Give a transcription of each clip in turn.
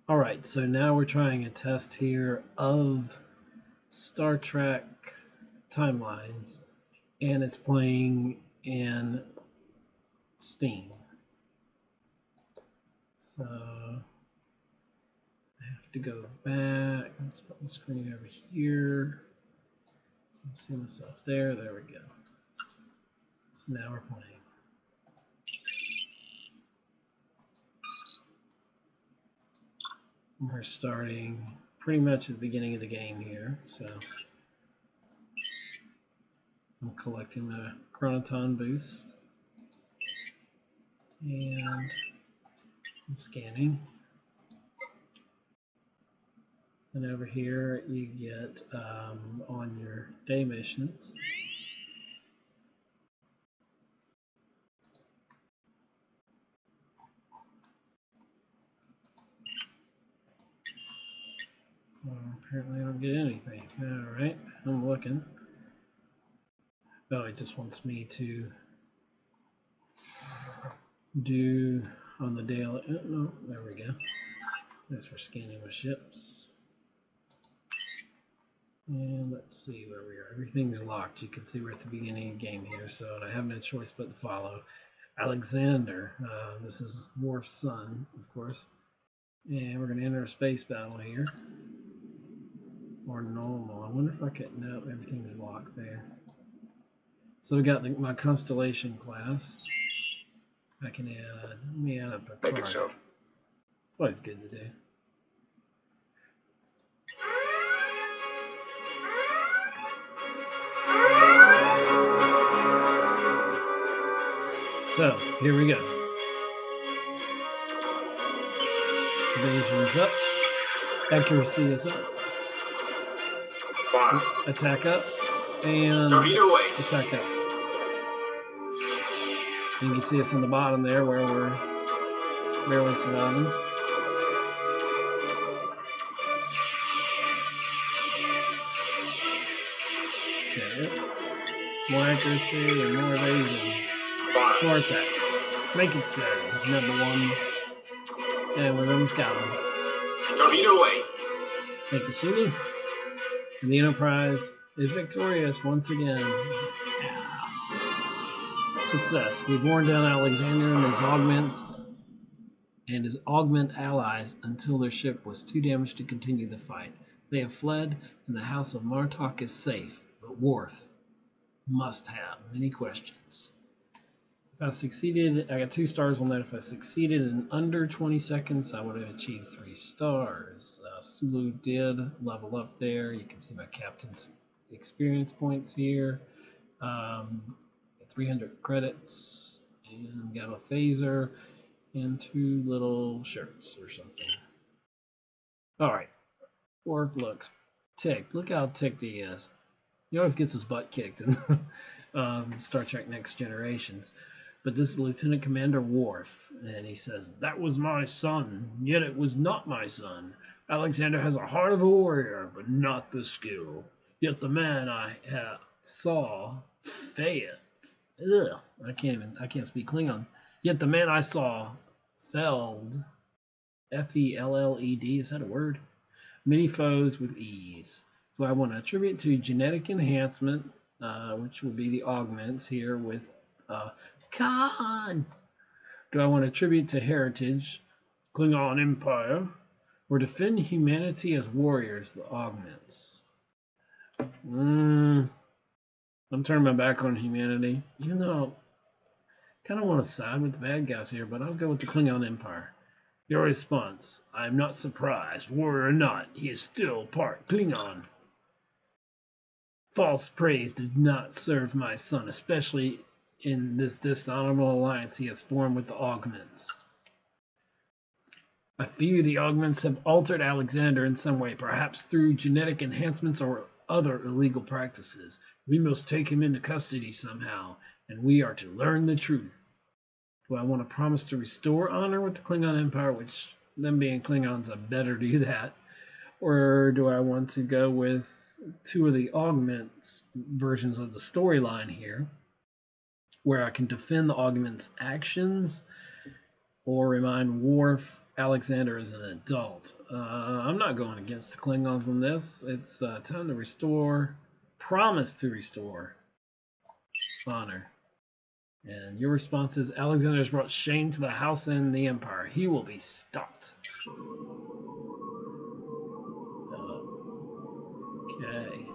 All right, so now we're trying a test here of Star Trek timelines, and it's playing in Steam. So I have to go back. Let's put the screen over here. So I see myself there. There we go. So now we're playing. We're starting pretty much at the beginning of the game here. So I'm collecting the chronoton boost and scanning. And over here you get on your day missions. Apparently I don't get anything. Alright, I'm looking. Oh, it just wants me to do on the daily. Oh, no, there we go. That's for scanning with ships. And let's see where we are. Everything's locked. You can see we're at the beginning of the game here, so I have no choice but to follow Alexander. This is Worf's son, of course. And we're going to enter a space battle here. Or normal. I wonder if I could. No, everything's locked there. So we got my constellation class. I can add. Let me add up a card. Make it so. It's always good to do. So here we go. Evasion's up. Accuracy is up. Fine. Attack up. And attack up. You can see us in the bottom there where we're barely surviving. Okay. More accuracy and more evasion. Fine. More attack. Make it so. Number one. And we've almost got him. Torpedo away. Thank you, Suni. And the Enterprise is victorious once again. Success. We've worn down Alexander and his augment allies until their ship was too damaged to continue the fight. They have fled, and the house of Martok is safe, but Worf must have many questions. If I succeeded, I got 2 stars on that. If I succeeded in under 20 seconds, I would have achieved 3 stars. Sulu did level up there. You can see my captain's experience points here. 300 credits, and got a phaser and 2 little shirts or something. Alright. Worf looks ticked. Look how ticked he is. He always gets his butt kicked in Star Trek Next Generations. But this is Lieutenant Commander Worf, and he says, "That was my son, yet it was not my son. Alexander has a heart of a warrior, but not the skill. Yet the man I saw failed. I can't speak Klingon. Yet the man I saw felled, F-E-L-L-E-D, is that a word? Many foes with ease. So I want to attribute to genetic enhancement, which will be the augments here with Khan. Do I want to attribute to heritage, Klingon Empire, or defend humanity as warriors, the augments? I'm turning my back on humanity, even though I kind of want to side with the bad guys here, but I'll go with the Klingon Empire. Your response: I'm not surprised, warrior or not, he is still part Klingon. False praise did not serve my son, especially in this dishonorable alliance he has formed with the augments. I fear the augments have altered Alexander in some way, perhaps through genetic enhancements or other illegal practices. We must take him into custody somehow, and we are to learn the truth. Do I want to promise to restore honor with the Klingon Empire, which, them being Klingons, I better do that? Or do I want to go with 2 of the augments versions of the storyline here, where I can defend the augments' actions or remind Worf Alexander is an adult. I'm not going against the Klingons on this. It's time to restore, promise to restore honor. And your response is Alexander has brought shame to the house and the empire. He will be stopped. Okay.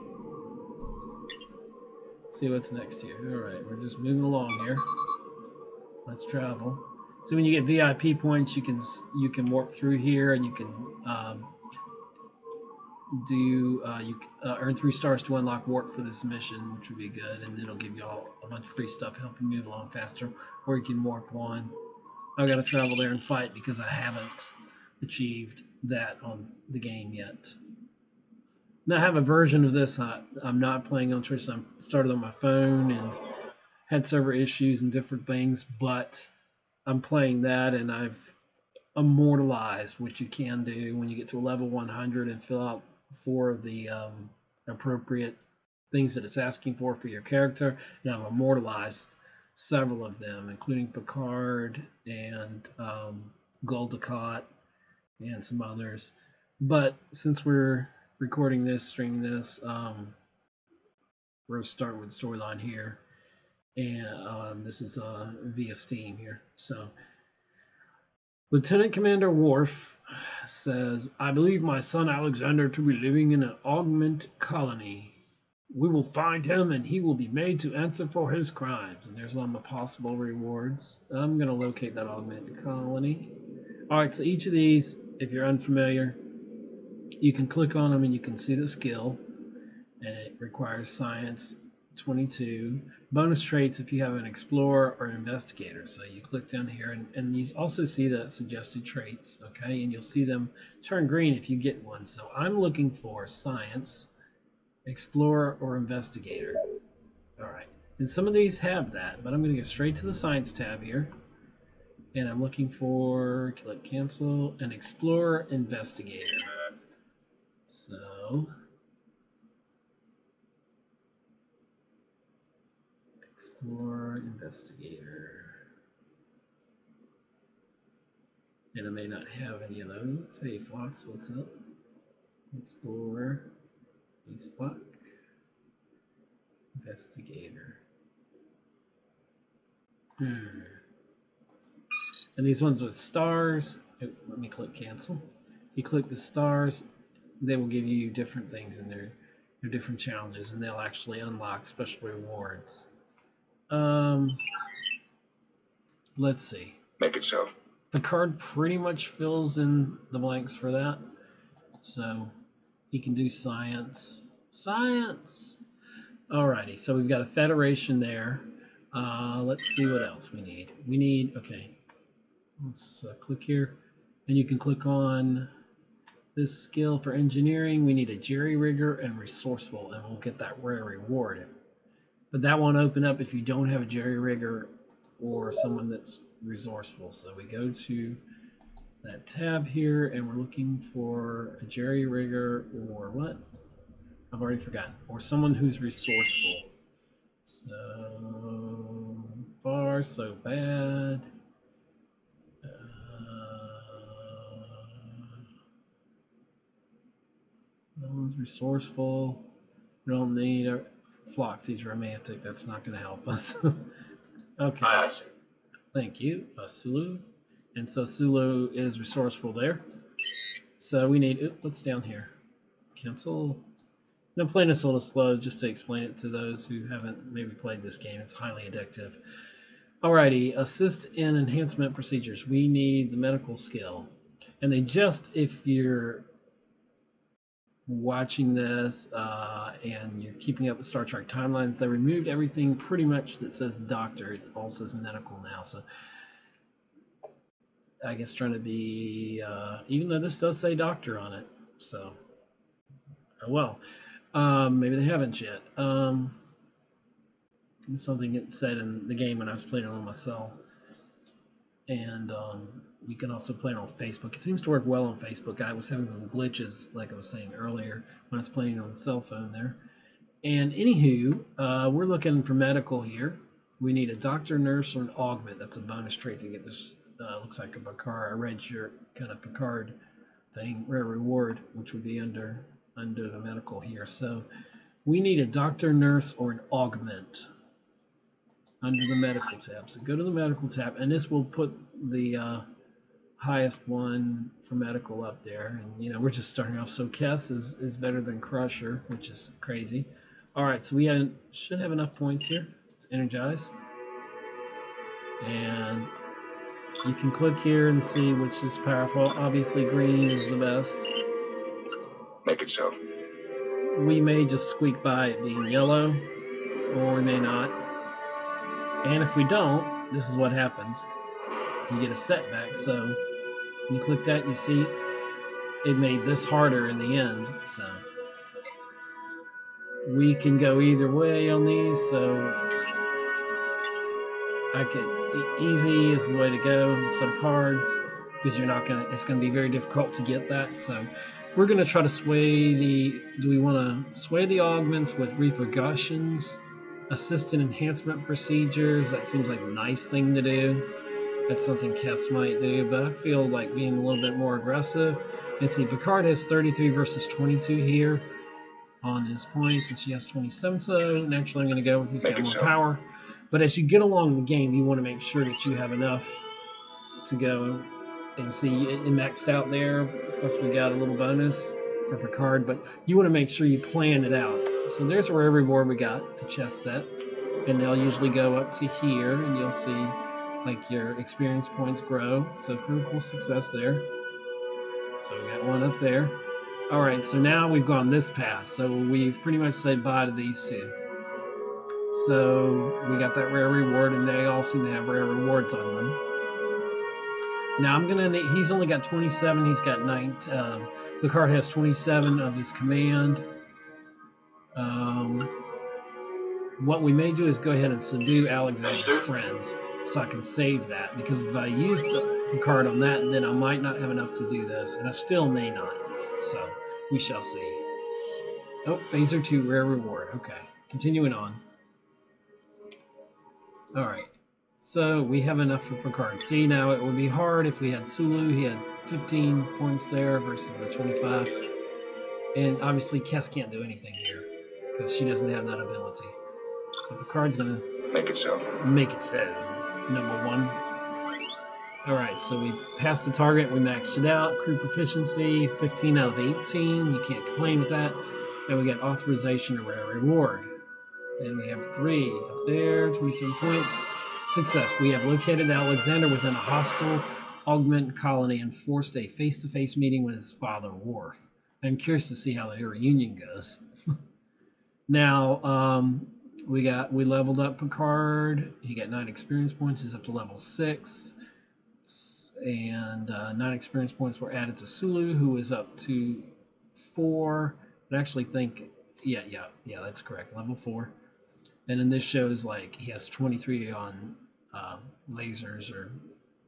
See what's next here. All right, we're just moving along here. Let's travel. So when you get VIP points, you can warp through here, and you can earn 3 stars to unlock warp for this mission, which would be good, and it'll give you all a bunch of free stuff, help you move along faster. Or you can warp one. I've got to travel there and fight because I haven't achieved that on the game yet. Now I have a version of this I'm not playing on Twitch. I started on my phone and had server issues and different things, but I'm playing that, and I've immortalized what you can do when you get to level 100 and fill out 4 of the appropriate things that it's asking for your character. And I've immortalized several of them, including Picard and Gul Dukat and some others. But since we're recording this, streaming this, we're starting with storyline here, and this is via Steam here. So Lieutenant Commander Worf says, I believe my son Alexander to be living in an augment colony. We will find him and he will be made to answer for his crimes. And there's some possible rewards. I'm going to locate that augment colony. All right, so each of these, if you're unfamiliar, you can click on them and you can see the skill. And it requires science 22. Bonus traits if you have an explorer or investigator. So you click down here and you also see the suggested traits, okay? And you'll see them turn green if you get one. So I'm looking for science, explorer, or investigator. All right. And some of these have that, but I'm going to go straight to the science tab here. And I'm looking for, click cancel, an explorer, investigator. So Explorer, investigator. And I may not have any of those. Hey, Fox, what's up? Explorer, Spock, investigator. And these ones with stars, let me click cancel. If you click the stars, they will give you different things in there, different challenges, and they'll actually unlock special rewards. Let's see. Make it so. The card pretty much fills in the blanks for that. So you can do science. Science! Alrighty, so we've got a federation there. Let's see what else we need. We need, okay, let's click here. And you can click on this skill for engineering. We need a jerry-rigger and resourceful, and we'll get that rare reward. But that won't open up if you don't have a jerry-rigger or someone that's resourceful. So we go to that tab here, and we're looking for a jerry-rigger or what? I've already forgotten. Or someone who's resourceful. So far, so bad. No one's resourceful. We don't need a Phlox. He's romantic. That's not going to help us. Okay. Thank you, Sulu. And so Sulu is resourceful there. So we need, what's down here? Cancel. I'm playing this a little slow just to explain it to those who haven't maybe played this game. It's highly addictive. Alrighty, assist in enhancement procedures. We need the medical skill. And they just, if you're watching this and you're keeping up with Star Trek timelines, they removed everything pretty much that says doctor. It all says medical now. So I guess trying to be, even though this does say doctor on it. So, oh well. Maybe they haven't yet. Something it said in the game when I was playing it on myself. And you can also play it on Facebook. It seems to work well on Facebook. I was having some glitches, like I was saying earlier, when I was playing on the cell phone there. And anywho, we're looking for medical here. We need a doctor, nurse, or an augment. That's a bonus trait to get this looks like a Picard, a red shirt kind of Picard thing, rare reward, which would be under the medical here. So we need a doctor, nurse, or an augment under the medical tab. So go to the medical tab, and this will put the highest one for medical up there. And we're just starting off, so Kess is better than Crusher, which is crazy. All right, so we should have enough points here to energize, and you can click here and see which is powerful. Obviously, green is the best. Make it so. We may just squeak by it being yellow, or we may not. And if we don't, this is what happens. You get a setback. So when you click that, you see it made this harder in the end. So we can go either way on these. So easy is the way to go instead of hard, because it's gonna be very difficult to get that. So we're gonna try to sway do we want to sway the augments with repercussions, assistant enhancement procedures? That seems like a nice thing to do. That's something Kess might do, but I feel like being a little bit more aggressive. And see, Picard has 33 versus 22 here on his points, and she has 27, so naturally I'm going to go with he's got more power. But as you get along the game, you want to make sure that you have enough to go. And see, it maxed out there, plus we got a little bonus for Picard, but you want to make sure you plan it out. So there's where every reward we got, a chest set, and they'll usually go up to here, and you'll see like your experience points grow. So critical success there. So we got one up there. All right, so now we've gone this path. So we've pretty much said bye to these two. So we got that rare reward, and they all seem to have rare rewards on them. Now he's only got 27. He's got 9. Picard has 27 of his command. What we may do is go ahead and subdue Alexander's friends, so I can save that, because if I used Picard on that, then I might not have enough to do this, and I still may not. So we shall see. Oh, Phaser 2 rare reward. Okay, continuing on. All right. So we have enough for Picard. See, now it would be hard if we had Sulu. He had 15 points there versus the 25. And obviously Kess can't do anything here because she doesn't have that ability. So Picard's going to make it so. Make it so. Number 1. All right, so we've passed the target. We maxed it out. Crew proficiency, 15 out of 18. You can't complain with that. And we got authorization of rare reward. And we have 3 up there, 27 points. Success. We have located Alexander within a hostile augment colony and forced a face-to-face meeting with his father, Worf. I'm curious to see how the reunion goes. Now, we leveled up Picard. He got 9 experience points. He's up to level 6. And 9 experience points were added to Sulu, who is up to 4. I actually think, yeah, that's correct, level 4. And then this shows like he has 23 on lasers or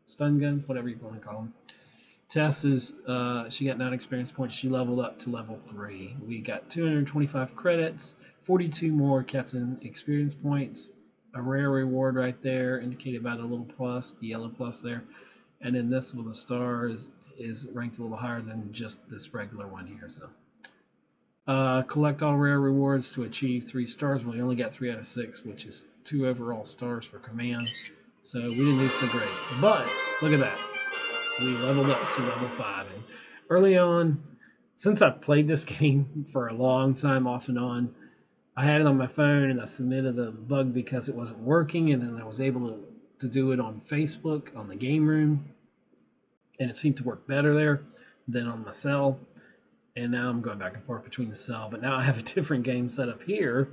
stun guns, whatever you want to call them. Tess she got 9 experience points. She leveled up to level 3. We got 225 credits, 42 more captain experience points, a rare reward right there, indicated by the little plus, the yellow plus there. And then this with the star is ranked a little higher than just this regular one here. So collect all rare rewards to achieve 3 stars. Well, we only got 3 out of 6, which is 2 overall stars for command. So we didn't do so great. But look at that. We leveled up to level 5. And early on, since I've played this game for a long time off and on, I had it on my phone and I submitted the bug because it wasn't working, and then I was able to do it on Facebook on the game room, and it seemed to work better there than on my cell. And now I'm going back and forth between the cell, but now I have a different game set up here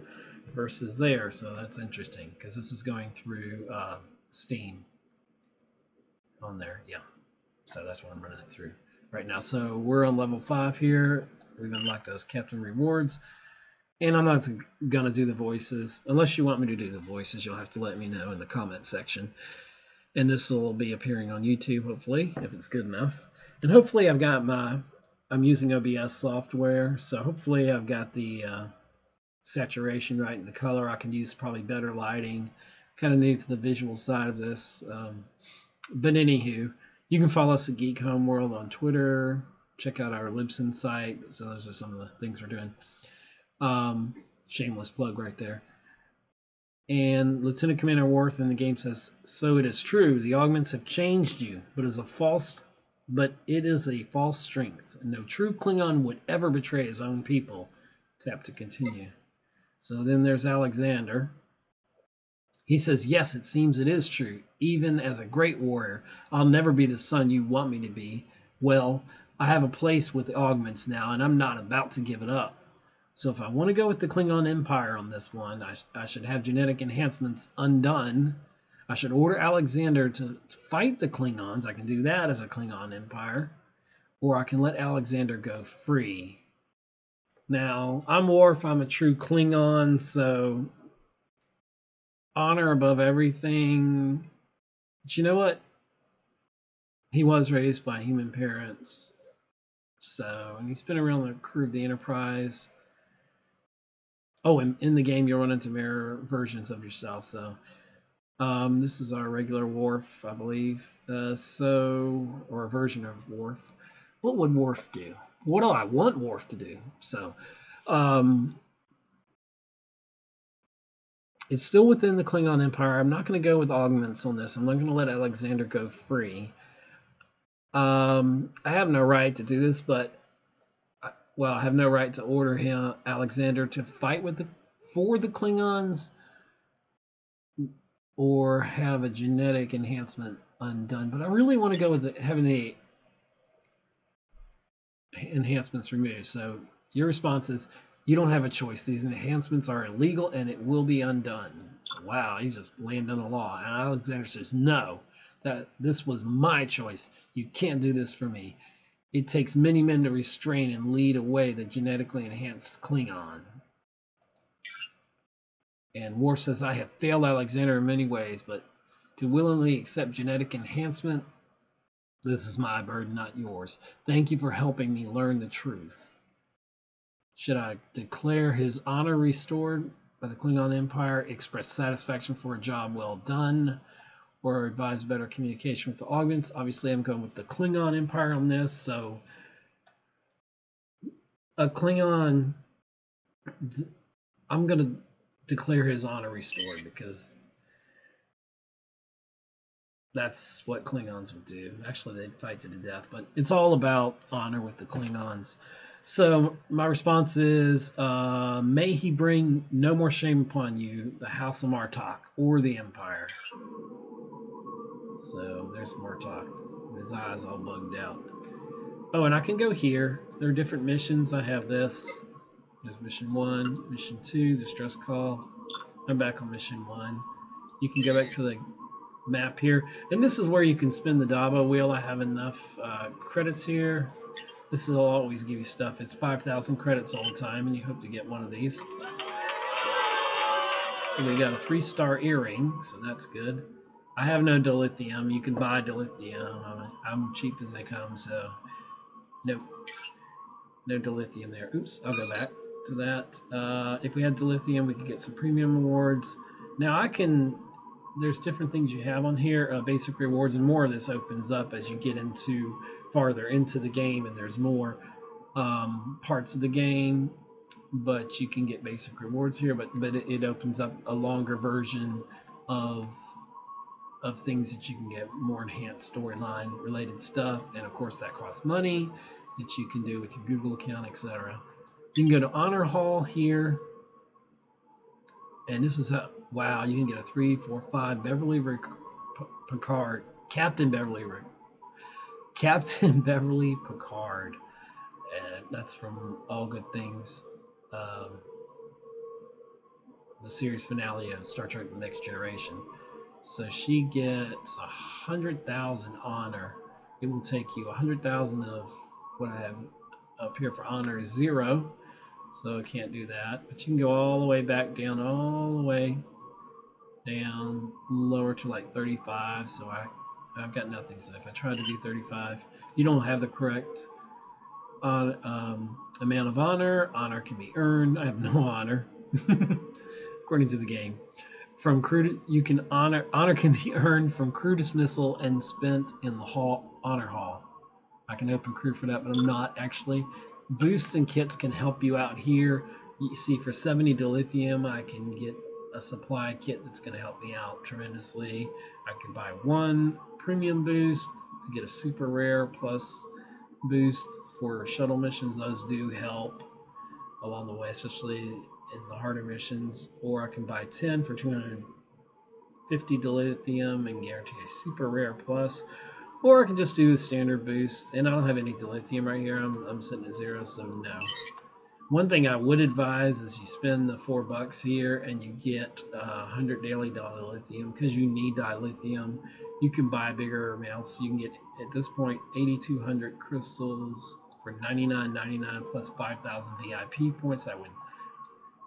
versus there, so that's interesting because this is going through Steam on there. Yeah, so that's what I'm running it through right now. So we're on level 5 here. We've unlocked those captain rewards, and I'm not gonna do the voices unless you want me to do the voices. You'll have to let me know in the comment section, and this will be appearing on YouTube hopefully if it's good enough. And hopefully I'm using OBS software, so hopefully I've got the saturation right in the color. I can use probably better lighting. Kind of new to the visual side of this. But anywho, you can follow us at Geek Homeworld on Twitter. Check out our Libsyn site. So those are some of the things we're doing. Shameless plug right there. And Lieutenant Commander Worth in the game says, "So it is true, the augments have changed you, but it is a false strength, and no true Klingon would ever betray his own people." Tap to continue. So then there's Alexander. He says, "Yes, it seems it is true. Even as a great warrior, I'll never be the son you want me to be. Well, I have a place with the augments now, and I'm not about to give it up. So if I want to go with the Klingon Empire on this one, I should have genetic enhancements undone. I should order Alexander to fight the Klingons. I can do that as a Klingon Empire. Or I can let Alexander go free." Now, I'm Worf. I'm a true Klingon, so honor above everything. But you know what? He was raised by human parents. So, and he's been around the crew of the Enterprise. Oh, and in the game, you'll run into mirror versions of yourself. So, this is our regular Worf, I believe. Or a version of Worf. What would Worf do? What do I want Worf to do? So, it's still within the Klingon Empire. I'm not going to go with augments on this. I'm not going to let Alexander go free. I have no right to do this, but I have no right to order Alexander to fight for the Klingons or have a genetic enhancement undone. But I really want to go with having the enhancements removed. So your response is you don't have a choice. These enhancements are illegal and it will be undone. So, wow, he's just laying down the law. And Alexander says, "No, that this was my choice. You can't do this for me. It takes many men to restrain and lead away the genetically enhanced Klingon." And Worf says, "I have failed Alexander in many ways, but to willingly accept genetic enhancement, this is my burden, not yours. Thank you for helping me learn the truth. Should I declare his honor restored by the Klingon Empire, express satisfaction for a job well done, or advise better communication with the augments?" Obviously, I'm going with the Klingon Empire on this. So, a Klingon, I'm going to declare his honor restored because that's what Klingons would do. Actually, they'd fight to the death, but it's all about honor with the Klingons. So my response is, "May he bring no more shame upon you, the House of Martok, or the Empire." So there's Martok. His eyes all bugged out. Oh, and I can go here. There are different missions. I have this. There's mission 1, mission 2, distress call. I'm back on mission 1. You can go back to the map here. And this is where you can spin the Dabo wheel. I have enough credits here. This will always give you stuff. It's 5,000 credits all the time, and you hope to get one of these. So we got a 3-star earring, so that's good. I have no dilithium. You can buy dilithium. I'm cheap as they come, so nope. No dilithium there. Oops, I'll go back to that. If we had dilithium, we could get some premium rewards. Now there's different things you have on here, basic rewards, and more of this opens up as you get farther into the game, and there's more parts of the game, but you can get basic rewards here, but it opens up a longer version of things that you can get, more enhanced storyline related stuff, and of course that costs money that you can do with your Google account, etc. You can go to Honor Hall here, and this is how, wow, you can get a 3, 4, 5 Beverly Picard, Captain Beverly Picard, and that's from All Good Things, the series finale of Star Trek: The Next Generation. So she gets 100,000 honor. It will take you 100,000 of what I have up here for honor is 0, so I can't do that. But you can go all the way back down, all the way down lower to like 35. So I've got nothing. So if I try to do 35, you don't have the correct amount of honor. Honor can be earned. I have no honor, according to the game. From crew, you can honor can be earned from crew dismissal and spent in the honor hall. I can open crew for that, but I'm not actually. Boosts and kits can help you out here. You see, for 70 dilithium, I can get a supply kit that's going to help me out tremendously. I can buy one premium boost to get a super rare plus boost for shuttle missions. Those do help along the way, especially in the harder missions. Or I can buy 10 for 250 dilithium and guarantee a super rare plus. Or I can just do the standard boost, and I don't have any dilithium right here. I'm sitting at 0, so no. One thing I would advise is you spend the $4 here and you get 100 daily dilithium because you need dilithium. You can buy bigger amounts. You can get, at this point, 8,200 crystals for $99.99 plus 5,000 VIP points. That would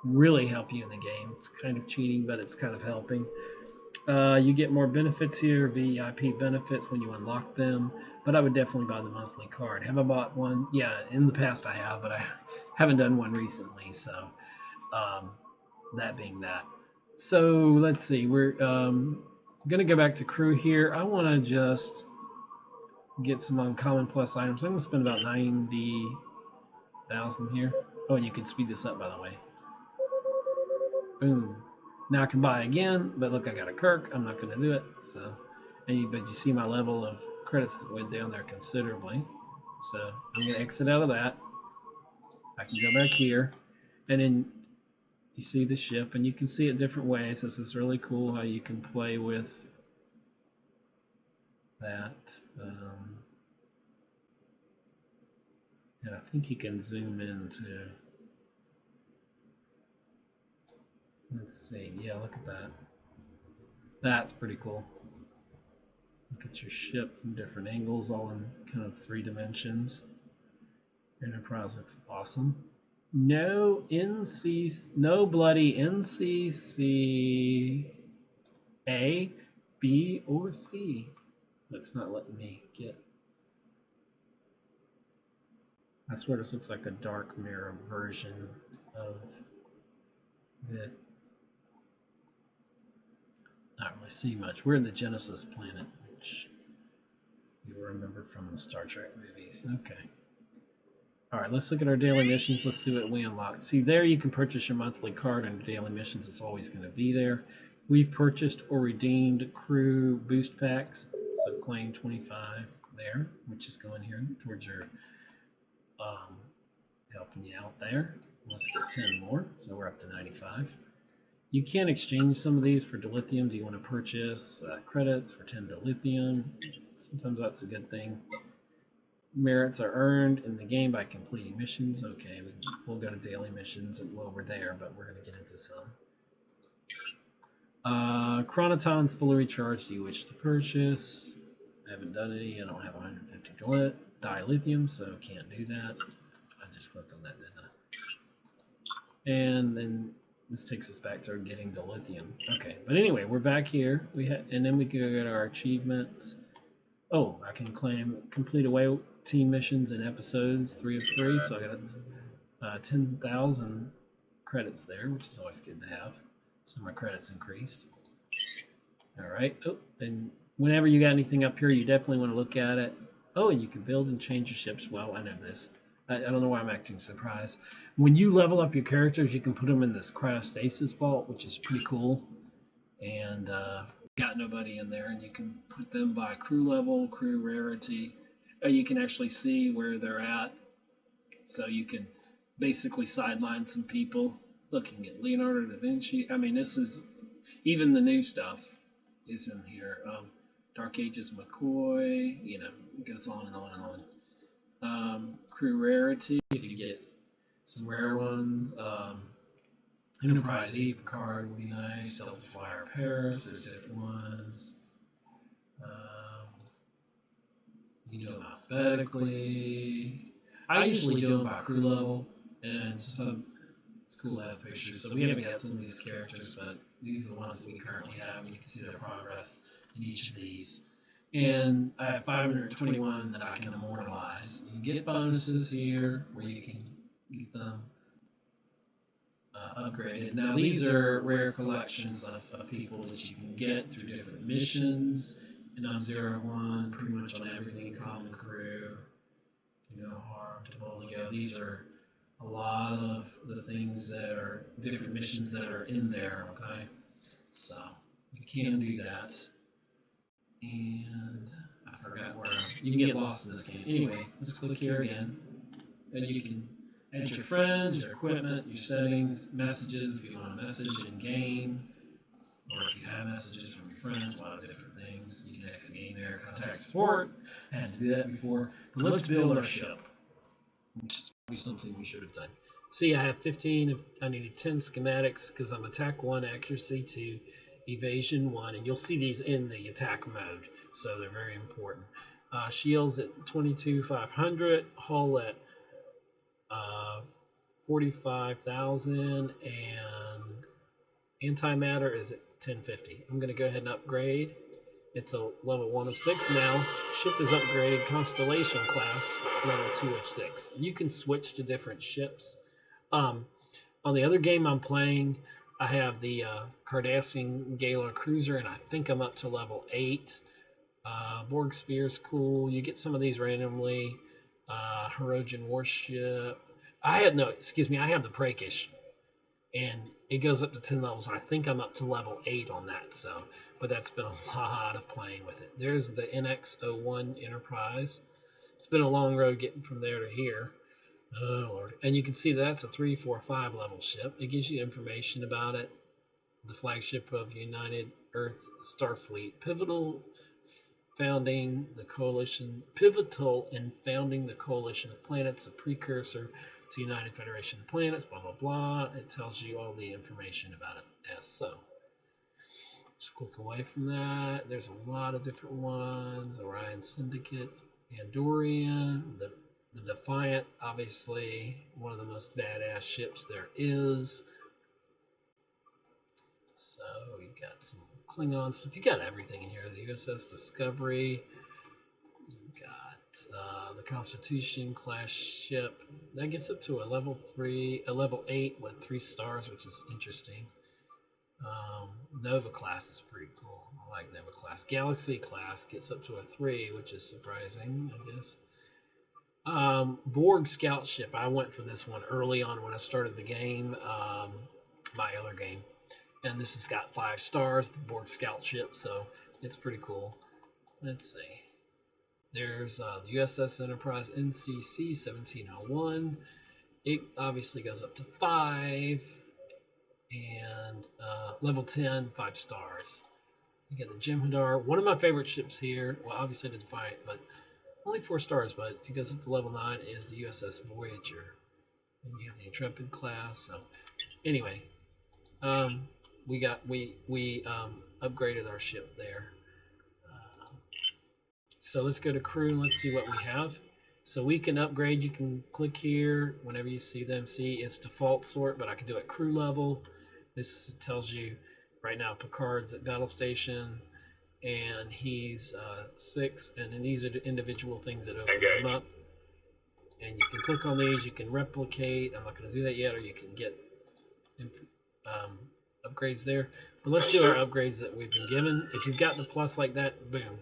really help you in the game. It's kind of cheating, but it's kind of helping. You get more benefits here, VIP benefits when you unlock them, but I would definitely buy the monthly card. Have I bought one? Yeah, in the past I have, but I haven't done one recently, so that being that. So let's see, we're going to go back to crew here. I want to just get some uncommon plus items. I'm going to spend about 90,000 here. Oh, and you can speed this up, by the way. Boom. Now I can buy again, but look, I got a Kirk. I'm not going to do it. So, but you see my level of credits that went down there considerably. So I'm going to exit out of that. I can go back here, and then you see the ship, and you can see it different ways. This is really cool how you can play with that. And I think you can zoom in too. Let's see. Yeah, look at that. That's pretty cool. Look at your ship from different angles, all in kind of 3 dimensions. Enterprise looks awesome. No bloody NCC A, B, or C. It's not letting me get. I swear this looks like a dark mirror version of it. Not really see much. We're in the Genesis planet, which you remember from the Star Trek movies. Okay. All right, let's look at our daily missions. Let's see what we unlock. See, there you can purchase your monthly card under daily missions. It's always going to be there. We've purchased or redeemed crew boost packs. So claim 25 there, which is going here towards your helping you out there. Let's get 10 more. So we're up to 95. You can exchange some of these for dilithium. Do you want to purchase credits for 10 dilithium? Sometimes that's a good thing. Merits are earned in the game by completing missions. Okay, we'll go to daily missions while we're there, but we're going to get into some. Chronotons fully recharged. Do you wish to purchase? I haven't done any. I don't have 150 dilithium, so can't do that. I just clicked on that, didn't I? And then this takes us back to getting dilithium. Okay, but anyway, we're back here. And then we can go to our achievements. Oh, I can claim complete away team missions and episodes 3 of 3. So I got 10,000 credits there, which is always good to have. So my credits increased. All right. Oh, and whenever you got anything up here, you definitely want to look at it. Oh, and you can build and change your ships. Well, I know this. I don't know why I'm acting surprised. When you level up your characters, you can put them in this cryostasis vault, which is pretty cool. And got nobody in there, and you can put them by crew level, crew rarity. You can actually see where they're at, so you can basically sideline some people. Looking at Leonardo da Vinci. I mean, this is even the new stuff is in here. Dark Ages McCoy, you know, it goes on and on and on. Crew rarity, if you get some rare ones. Enterprise E Picard would be nice. Delta Flyer Paris, there's different ones. You do them alphabetically. I usually do them by crew level, and sometimes it's cool to have pictures. So we haven't got some of these characters, but these are the ones that we currently have. You can see their progress in each of these. And I have 521 that I can immortalize. You can get bonuses here where you can get them upgraded. Now these are rare collections of people that you can get through different missions. And I'm 0-1, pretty much on everything, common crew, no harm to Bolio. These are a lot of the things that are different missions that are in there, okay? So you can do that. And I forgot where you can get lost in this game. Anyway, let's click here again. And you can add your friends, your equipment, your settings, messages if you want a message in game, or if you have messages from your friends, a lot of different things. You can exit game there, contact support. I had to do that before. But let's build our ship, which is probably something we should have done. See, I have 15. I needed 10 schematics because I'm attack 1, accuracy 2, evasion 1, and you'll see these in the attack mode, so they're very important. Shields at 22,500, hull at 45,000, and antimatter is at 1050. I'm going to go ahead and upgrade. It's a level 1 of 6 now. Ship is upgraded, Constellation class, level 2 of 6. You can switch to different ships. On the other game I'm playing, I have the Cardassian Gala Cruiser, and I think I'm up to level 8. Borg Sphere is cool. You get some of these randomly. Herogen Warship. I have the Prakish, and it goes up to 10 levels. I think I'm up to level 8 on that, so, but that's been a lot of playing with it. There's the NX-01 Enterprise. It's been a long road getting from there to here. Oh, Lord. And you can see that's a 3, 4, 5 level ship. It gives you information about it. The flagship of United Earth Starfleet. Pivotal in founding the coalition of planets, a precursor to United Federation of Planets, blah, blah, blah. It tells you all the information about it as so. Just click away from that. There's a lot of different ones. Orion Syndicate, Andorian, the Defiant, obviously one of the most badass ships there is. So you got some Klingon stuff. You got everything in here. The USS Discovery. You got the Constitution class ship. That gets up to a level 8 with 3 stars, which is interesting. Nova class is pretty cool. I like Nova class. Galaxy class gets up to a 3, which is surprising, I guess. Borg scout ship. I went for this one early on when I started the game, my other game. And this has got 5 stars, the Borg scout ship, so it's pretty cool. Let's see. There's the USS Enterprise NCC 1701. It obviously goes up to 5. And level 10, 5 stars. You get the Jem'Hadar, one of my favorite ships here. Well, obviously the Defiant, but only 4 stars, but it goes up to level 9, is the USS Voyager. And you have the Intrepid class. So anyway, we upgraded our ship there. So let's go to crew and let's see what we have. So we can upgrade. You can click here whenever you see them. See, it's default sort, but I can do it crew level. This tells you right now Picard's at battle station, and he's 6, and then these are the individual things that opens them up. And you can click on these. You can replicate. I'm not going to do that yet, or you can get upgrades there. But let's do our upgrades that we've been given. If you've got the plus like that, boom.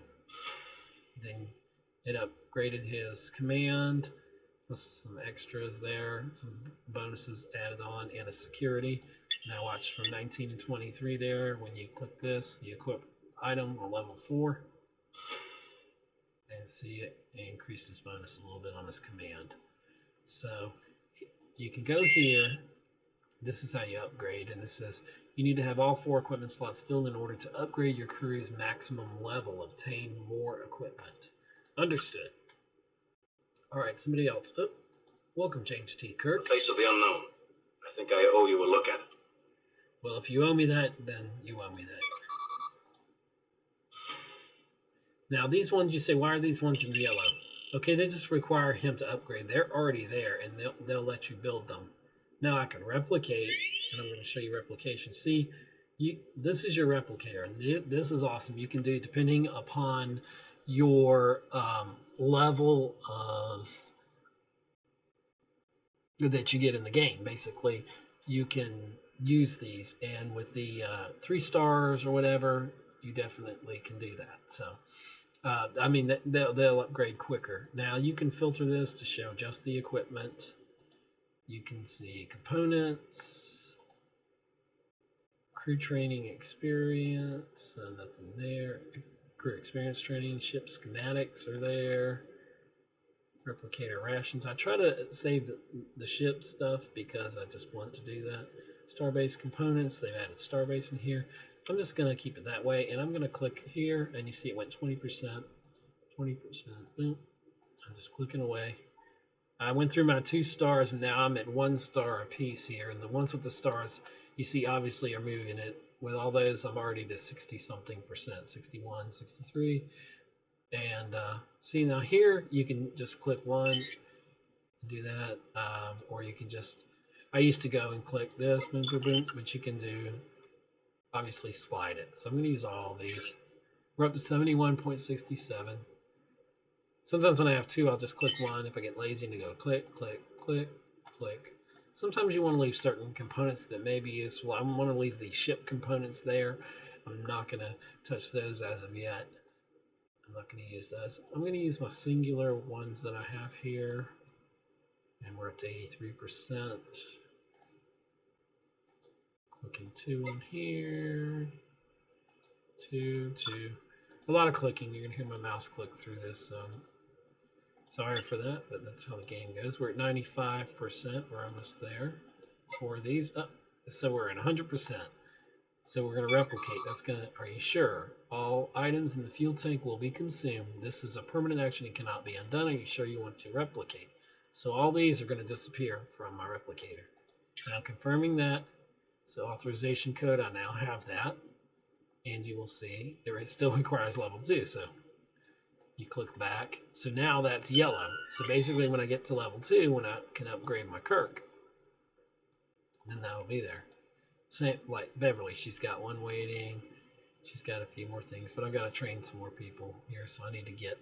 Then it upgraded his command, plus some extras there, some bonuses added on, and a security. Now watch from 19 and 23 there. When you click this, you equip item on level 4. And see it increased his bonus a little bit on his command. So you can go here. This is how you upgrade, and this says you need to have all 4 equipment slots filled in order to upgrade your crew's maximum level. Obtain more equipment. Understood. All right, somebody else. Oh, welcome, James T. Kirk. The Face of the Unknown. I think I owe you a look at it. Well, if you owe me that, then you owe me that. Now, these ones, you say, why are these ones in yellow? Okay, they just require him to upgrade. They're already there, and they'll let you build them. Now I can replicate, and I'm going to show you replication. See, this is your replicator, and this is awesome. You can do, depending upon your level of that you get in the game. Basically, you can use these. And with the 3 stars or whatever, you definitely can do that. So, I mean, they'll upgrade quicker. Now, you can filter this to show just the equipment. You can see components, crew training experience, nothing there. Crew experience training, ship schematics are there. Replicator rations. I try to save the ship stuff because I just want to do that. Starbase components, they've added Starbase in here. I'm just going to keep it that way, and I'm going to click here, and you see it went 20%, 20%, boom. I'm just clicking away. I went through my 2 stars, and now I'm at 1 star a piece here, and the ones with the stars, you see obviously are moving it. With all those, I'm already to 60-something%, 61, 63. And see, now here you can just click one and do that, or you can just, I used to go and click this, boom, boom, boom, but you can do, obviously slide it. So I'm going to use all these. We're up to 71.67. Sometimes when I have 2, I'll just click one. If I get lazy and go click, click, click, click. Sometimes you want to leave certain components that may be useful. I want to leave the ship components there. I'm not going to touch those as of yet. I'm not going to use those. I'm going to use my singular ones that I have here. And we're up to 83%. Clicking 2 on here. 2, 2. A lot of clicking. You're going to hear my mouse click through this. Sorry for that, but that's how the game goes. We're at 95%. We're almost there for these. So we're at 100%. So we're going to replicate. That's going to, are you sure? All items in the fuel tank will be consumed. This is a permanent action. It cannot be undone. Are you sure you want to replicate? So all these are going to disappear from my replicator. And I'm confirming that. So authorization code, I now have that. And you will see it still requires level 2. So you click back. So now that's yellow. So basically when I get to level 2, when I can upgrade my Kirk, then that'll be there. Same like Beverly, she's got 1 waiting. She's got a few more things, but I've got to train some more people here, so I need to get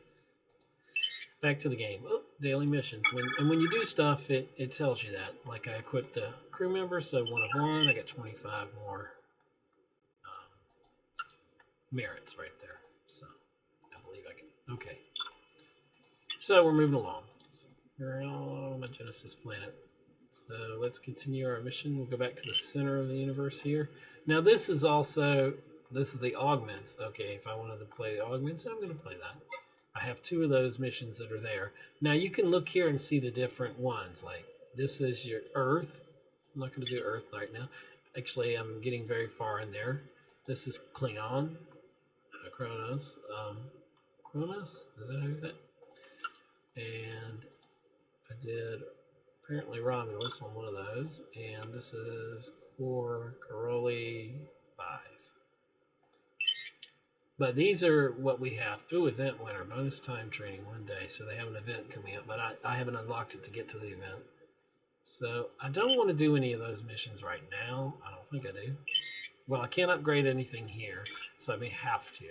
back to the game. Oh, daily missions. When you do stuff, it tells you that. Like I equipped a crew member, so 1 of 1, I got 25 more merits right there. So I believe I can. Okay. So we're moving along. So we're on my Genesis planet. So let's continue our mission. We'll go back to the center of the universe here. Now this is the augments. Okay, if I wanted to play the augments, I'm going to play that. I have 2 of those missions that are there. Now you can look here and see the different ones. Like this is your Earth. I'm not going to do Earth right now. Actually, I'm getting very far in there. This is Klingon. Kronos. Kronos? Is that how you say it? And I did apparently Romulus on one of those, and this is Coroli 5. But these are what we have. Ooh, event winner, bonus time training 1 day. So they have an event coming up, but I haven't unlocked it to get to the event. So I don't want to do any of those missions right now. I don't think I do. Well, I can't upgrade anything here, so I may have to.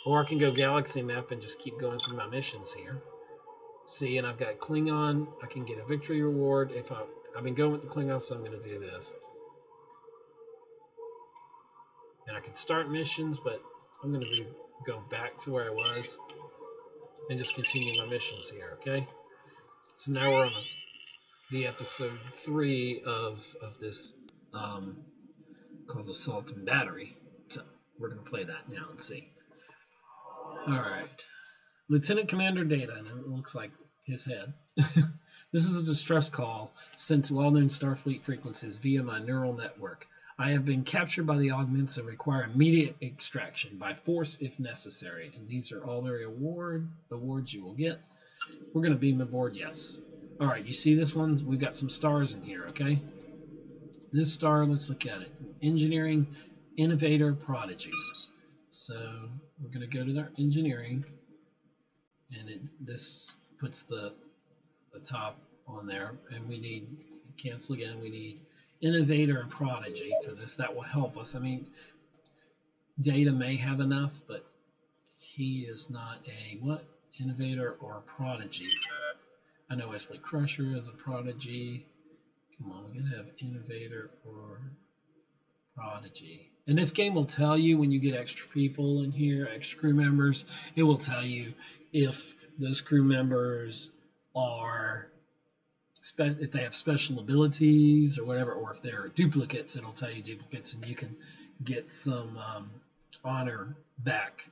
Or I can go galaxy map and just keep going through my missions here. See, and I've got Klingon. I can get a victory reward if I've been going with the Klingon, so I'm going to do this. And I can start missions, but I'm going to go back to where I was and just continue my missions here, okay? So now we're on the episode 3 of this called Assault and Battery. So we're going to play that now and see. All right. Lieutenant Commander Data, and it looks like his head. This is a distress call sent to all known Starfleet frequencies via my neural network. I have been captured by the augments and require immediate extraction by force if necessary. And these are all the awards you will get. We're going to beam aboard, yes. All right, you see this one? We've got some stars in here, okay? This star, let's look at it. Engineering, Innovator, Prodigy. So we're going to go to our engineering, and this puts the top on there, and we need, cancel again, we need Innovator and Prodigy for this. That will help us. I mean, Data may have enough, but he is not a what? Innovator or Prodigy. I know Wesley Crusher is a Prodigy. Come on, we're gonna have innovator or prodigy. And this game will tell you when you get extra people in here, extra crew members, it will tell you if those crew members are if they have special abilities or whatever, or if they're duplicates, it'll tell you duplicates, and you can get some honor back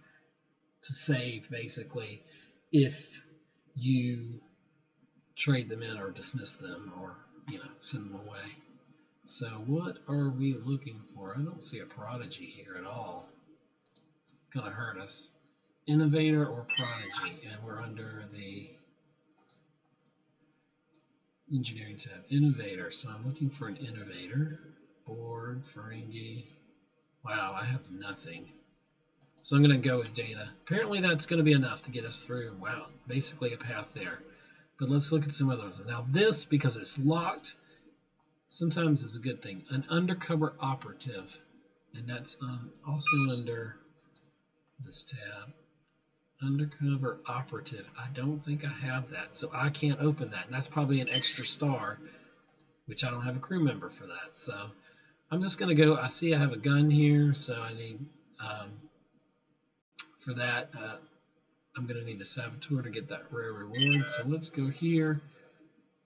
to save, basically, if you trade them in or dismiss them or, send them away. So what are we looking for? I don't see a prodigy here at all. It's going to hurt us. Innovator or prodigy, and we're under the engineering tab. Innovator, so I'm looking for an innovator. Board, Ferengi. Wow, I have nothing. So I'm going to go with data. Apparently that's going to be enough to get us through. Wow, basically a path there. But let's look at some others. Now this, because it's locked, sometimes is a good thing. An undercover operative. And that's also under this tab. Undercover operative. I don't think I have that, so I can't open that. And that's probably an extra star, which I don't have a crew member for that. So I'm just going to go. I see I have a gun here, so I need, for that, I'm going to need a saboteur to get that rare reward. So let's go here.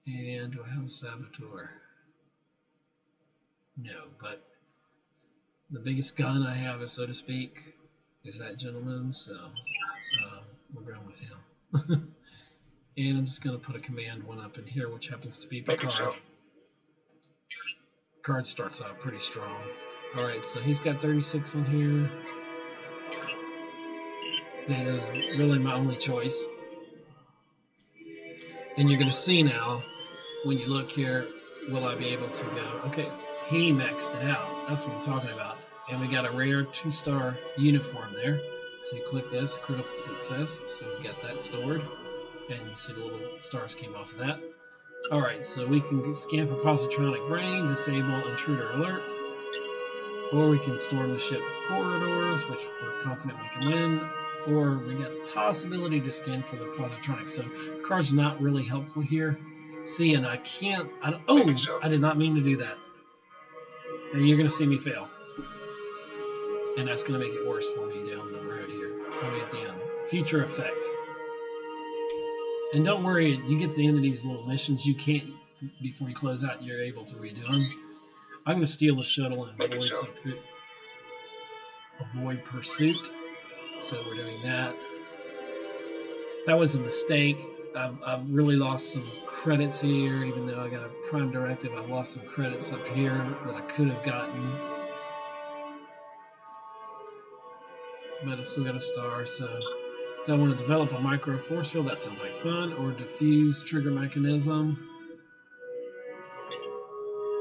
And do I have a saboteur? No, but the biggest gun I have, is, so to speak, is that gentleman. So we're going with him. And I'm just going to put a command one up in here, which happens to be Picard. So. Card starts out pretty strong. All right, so he's got 36 in here. Data's really my only choice. And you're going to see now, when you look here, will I be able to go? Okay, he maxed it out. That's what I'm talking about. And we got a rare 2-star uniform there. So you click this, critical success. So we got that stored. And you see the little stars came off of that. All right, so we can scan for positronic brain, disable intruder alert. Or we can storm the ship corridors, which we're confident we can win. Or we got a possibility to scan for the positronics. So Picard's not really helpful here. See, and I can't. I did not mean to do that. And you're going to see me fail. And that's going to make it worse for me down the road here. Probably at the end. Future effect. And don't worry, you get to the end of these little missions, you can't, before you close out, you're able to redo them. I'm going to steal the shuttle and avoid pursuit. So we're doing that. That was a mistake. I've really lost some credits here, even though I got a prime directive. I lost some credits up here that I could have gotten. But it's still got a star, so do I want to develop a micro force field? That sounds like fun. Or diffuse trigger mechanism.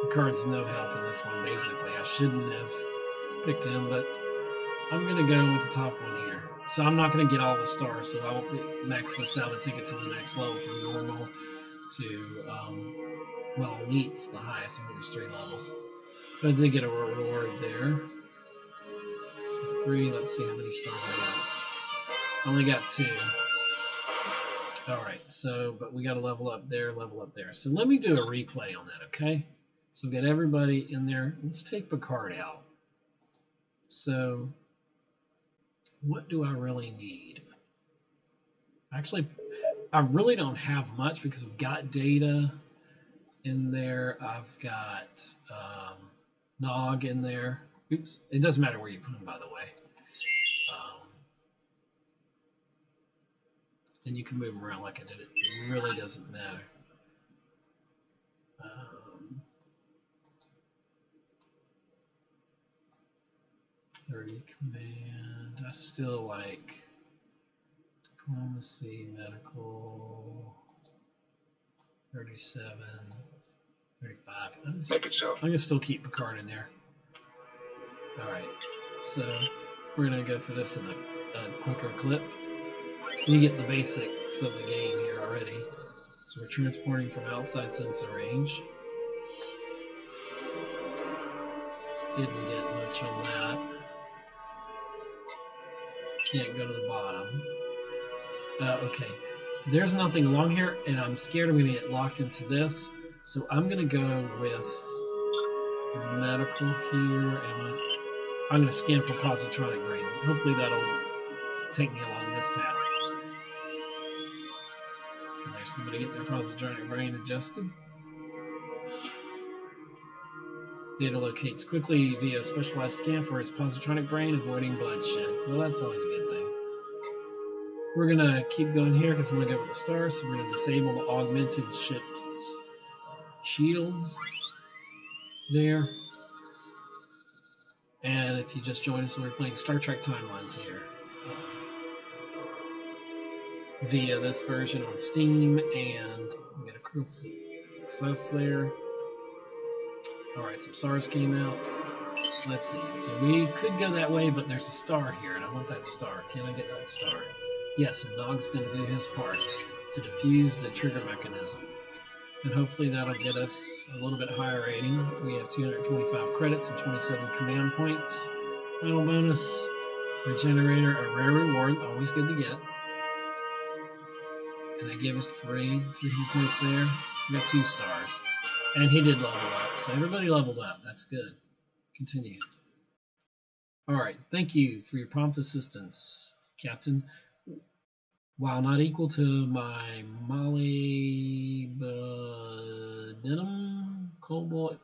Picard's no help in this one, basically. I shouldn't have picked him, but I'm going to go with the top one here. So I'm not going to get all the stars, so I won't max this out and take it to the next level from normal to, well, elite's the highest. I think there's 3 levels. But I did get a reward there. So 3, let's see how many stars I got. I only got 2. Alright, so, but we got to level up there, level up there. So let me do a replay on that, okay? So get everybody in there. Let's take Picard out. So what do I really need? Actually, I really don't have much because I've got data in there. I've got Nog in there. Oops, it doesn't matter where you put them, by the way. And you can move them around like I did. It really doesn't matter. 30 command. I still like diplomacy, medical, 37, 35. I'm going to still keep Picard in there. Alright, so we're going to go through this in a quicker clip. So you get the basics of the game here already. So we're transporting from outside sensor range. Didn't get much on that. Can't go to the bottom. Okay, there's nothing along here, and I'm scared I'm going to get locked into this. So I'm going to go with medical here, and I'm going to scan for positronic brain. Hopefully that'll take me along this path. And there's somebody getting their positronic brain adjusted. Data locates quickly via a specialized scan for his positronic brain, avoiding bloodshed. Well, that's always a good thing. We're going to keep going here because I'm going to go with the stars. So we're going to disable the augmented ship's shields there. And if you just joined us, we're playing Star Trek Timelines here via this version on Steam, and we got a success there. Alright, some stars came out. Let's see. So we could go that way, but there's a star here, and I want that star. Can I get that star? Yes, and Nog's going to do his part to defuse the trigger mechanism. And hopefully that'll get us a little bit higher rating. We have 225 credits and 27 command points. Final bonus, Regenerator, a rare reward, always good to get. And they gave us three hit points there. We got 2 stars. And he did level up, so everybody leveled up. That's good. Continue. Alright, thank you for your prompt assistance, Captain. While not equal to my molybdenum cobalt.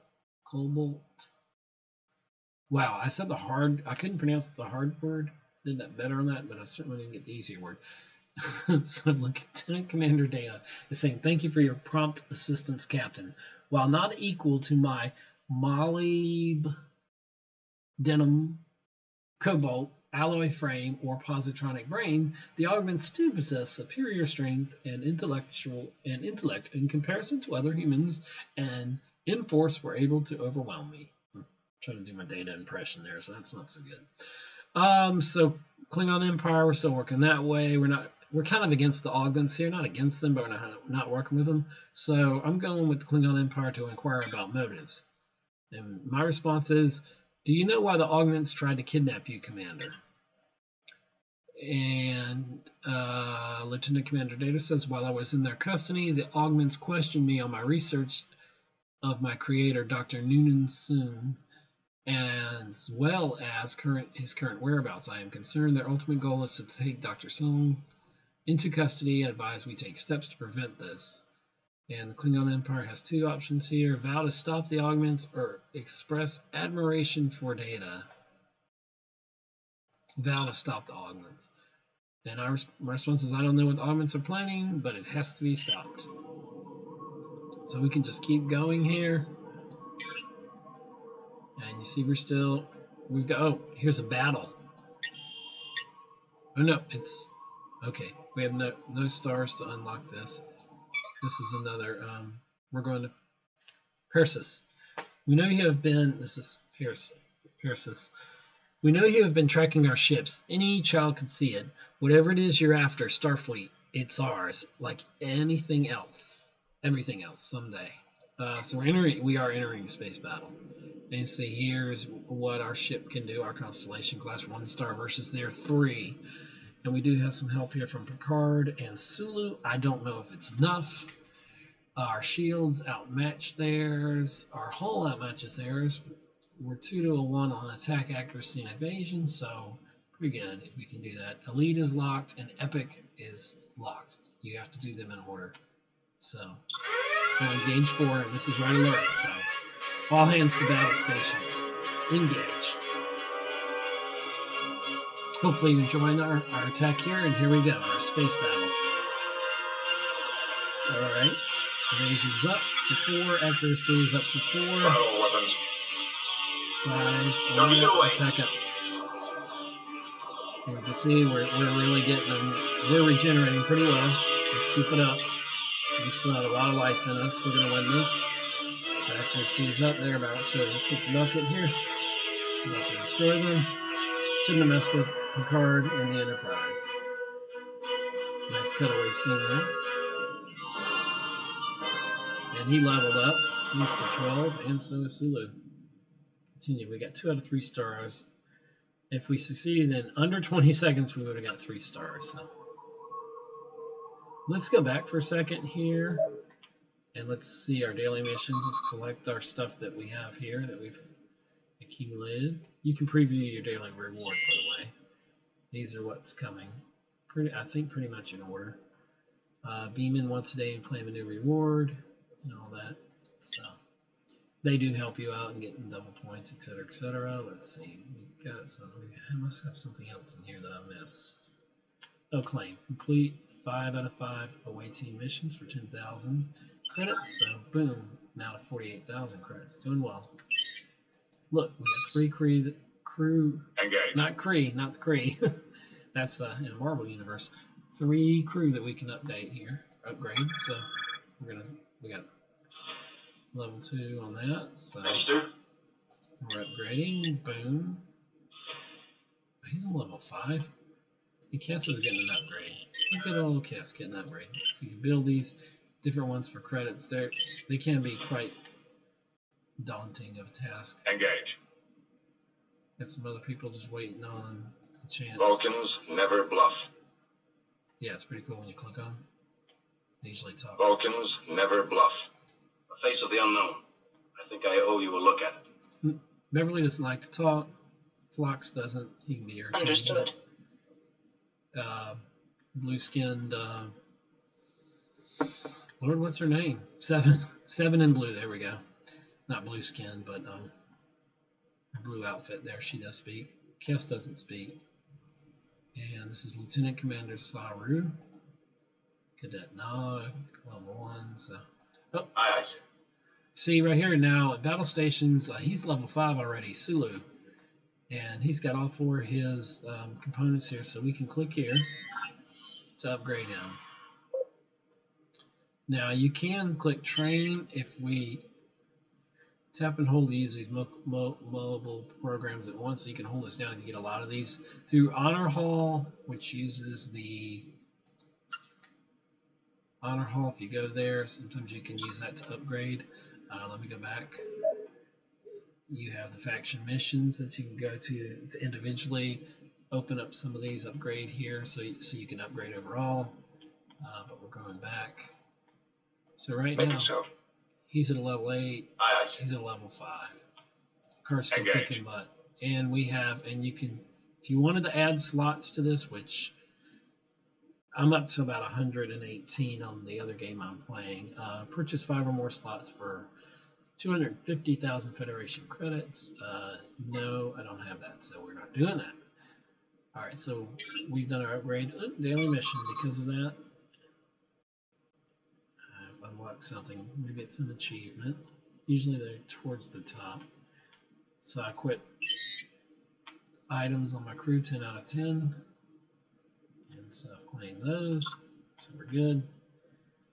Wow, I said the hard. I couldn't pronounce the hard word. Did that better on that, but I certainly didn't get the easier word. So Lieutenant Commander Data is saying, thank you for your prompt assistance, Captain. While not equal to my molybdenum cobalt alloy frame or positronic brain, the augments do possess superior strength and intellect in comparison to other humans, and in force were able to overwhelm me. I'm trying to do my Data impression there, so that's not so good. So Klingon Empire, we're still working that way. We're kind of against the augments here, not against them, but we're not working with them. So I'm going with the Klingon Empire to inquire about motives. And my response is, do you know why the augments tried to kidnap you, Commander? And Lieutenant Commander Data says, while I was in their custody, the augments questioned me on my research of my creator, Dr. Noonan Soon, as well as his current whereabouts. I am concerned their ultimate goal is to take Dr. Soon into custody. I advise we take steps to prevent this. And the Klingon Empire has 2 options here: vow to stop the augments or express admiration for Data. Vow to stop the augments. And my response is, I don't know what the augments are planning, but it has to be stopped. So we can just keep going here. And you see we've got, oh, here's a battle. Oh no, it's, okay, we have no stars to unlock this. This is another, we're going to Persis. We know you have been, this is Persis. We know you have been tracking our ships. Any child can see it. Whatever it is you're after, Starfleet, it's ours. Like anything else, everything else someday. So we are entering space battle. And you see here's what our ship can do. Our Constellation class 1 star versus their 3. And we do have some help here from Picard and Sulu. I don't know if it's enough. Our shields outmatch theirs. Our hull outmatches theirs. We're 2-1 on attack, accuracy, and evasion, so pretty good if we can do that. Elite is locked, and Epic is locked. You have to do them in order. So, we'll engage 4. This is red alert, so all hands to battle stations. Engage. Hopefully you're enjoying our attack here, and here we go, our space battle. Alright, evasion's up to 4, accuracy is up to 4. 5, 1, attack up. And you can see we're really getting them. We're regenerating pretty well. Let's keep it up. We still have a lot of life in us. We're going to win this. Accuracy's up there, about to kick the bucket here. About to destroy them. Shouldn't have messed with Picard and the Enterprise. Nice cutaway scene there. And he leveled up. He's to 12, and so is Sulu. Continue. We got 2 out of 3 stars. If we succeeded in under 20 seconds, we would have got 3 stars. So let's go back for a second here. And let's see our daily missions. Let's collect our stuff that we have here that we've accumulated. You can preview your daily rewards, by the way. These are what's coming. I think pretty much in order. Beam in once a day and claim a new reward and all that. So they do help you out and getting double points, etc., etc. Let's see. We got some. I must have something else in here that I missed. Oh, claim. Complete 5 out of 5 away team missions for 10,000 credits. So boom, now to 48,000 credits. Doing well. Look, we got 3 crew. Engage. Not the Kree. That's in a Marvel universe. 3 crew that we can update here, upgrade. So we got level 2 on that. So Ready, sir? we're upgrading. Boom. He's on level 5. The Kess is getting an upgrade. Look at old Kess getting an upgrade. So you can build these different ones for credits. They can be quite daunting of a task. Engage. Got some other people just waiting on a chance. Vulcans never bluff. Yeah, it's pretty cool when you click on them. They usually talk. Vulcans never bluff. The face of the unknown. I think I owe you a look at it. Beverly doesn't like to talk. Phlox doesn't. He can be irritating. Understood. Blue-skinned, Lord, what's her name? Seven in blue. There we go. Not blue-skinned, but her blue outfit there. She does speak. Kess doesn't speak. And this is Lieutenant Commander Saru. Cadet Nog, level 1. So, oh, Aye. see right here now at battle stations, he's level 5 already. Sulu. And he's got all 4 of his components here, so we can click here to upgrade him. Now you can click train if we tap and hold to use these mobile programs at once. So you can hold this down and you get a lot of these through Honor Hall, which uses the Honor Hall. If you go there, sometimes you can use that to upgrade. Let me go back. You have the faction missions that you can go to individually open up some of these, upgrade here, so you can upgrade overall. But we're going back. So right now, he's at a level 8. Aye. He's at a level 5. Car's still Engage. kicking butt. And you can, if you wanted to add slots to this, which I'm up to about 118 on the other game I'm playing, purchase 5 or more slots for 250,000 Federation credits. No, I don't have that, so we're not doing that. All right, so we've done our upgrades. Oh, daily mission because of that. I've unlocked something. Maybe it's an achievement. Usually they're towards the top. So I quit items on my crew, 10 out of 10. And so I've claimed those, so we're good.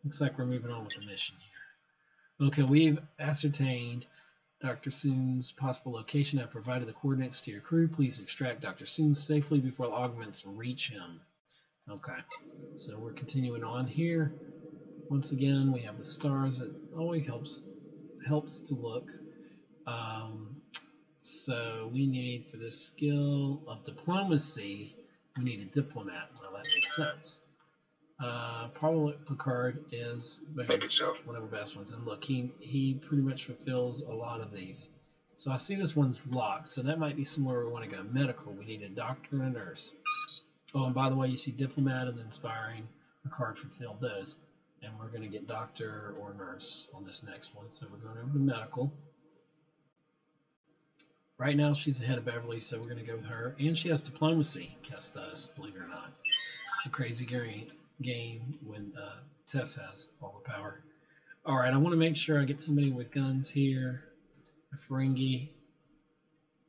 Looks like we're moving on with the mission here. Okay, we've ascertained Dr. Soon's possible location. I've provided the coordinates to your crew. Please extract Dr. Soon safely before the augments reach him. Okay, so we're continuing on here. Once again, we have the stars. It always helps to look. So we need, for this skill of diplomacy, we need a diplomat. Well, that makes sense. Probably Picard is Make it so. one of our best ones. And look, he pretty much fulfills a lot of these. So I see this one's locked, so that might be somewhere we want to go. Medical, we need a doctor and a nurse. Oh, and by the way, you see diplomat and inspiring. Picard fulfilled those. And we're going to get doctor or nurse on this next one. So we're going over to medical. Right now, she's ahead of Beverly, so we're going to go with her. And she has diplomacy. Kess does, believe it or not. It's a crazy game when Tess has all the power. All right, I want to make sure I get somebody with guns here. A Ferengi.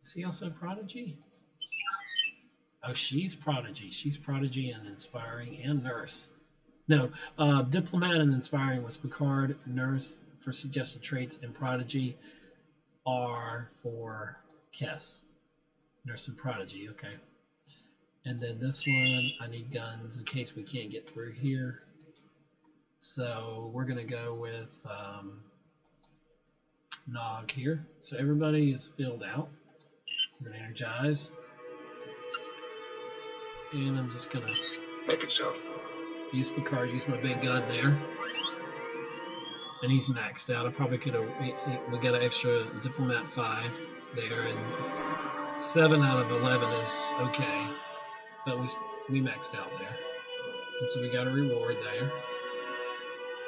Is he also Prodigy? Oh, she's Prodigy. She's Prodigy and Inspiring and Nurse. No, Diplomat and Inspiring was Picard. Nurse for suggested traits, and Prodigy are for Kess. Nurse and Prodigy, okay. And then this one, I need guns in case we can't get through here. So we're going to go with Nog here. So everybody is filled out. We're going to energize. And I'm just going to Make it so. use Picard, use my big gun there. and he's maxed out. I probably could have. We got an extra diplomat 5 there, and 7 out of 11 is okay, but we maxed out there, and so we got a reward there.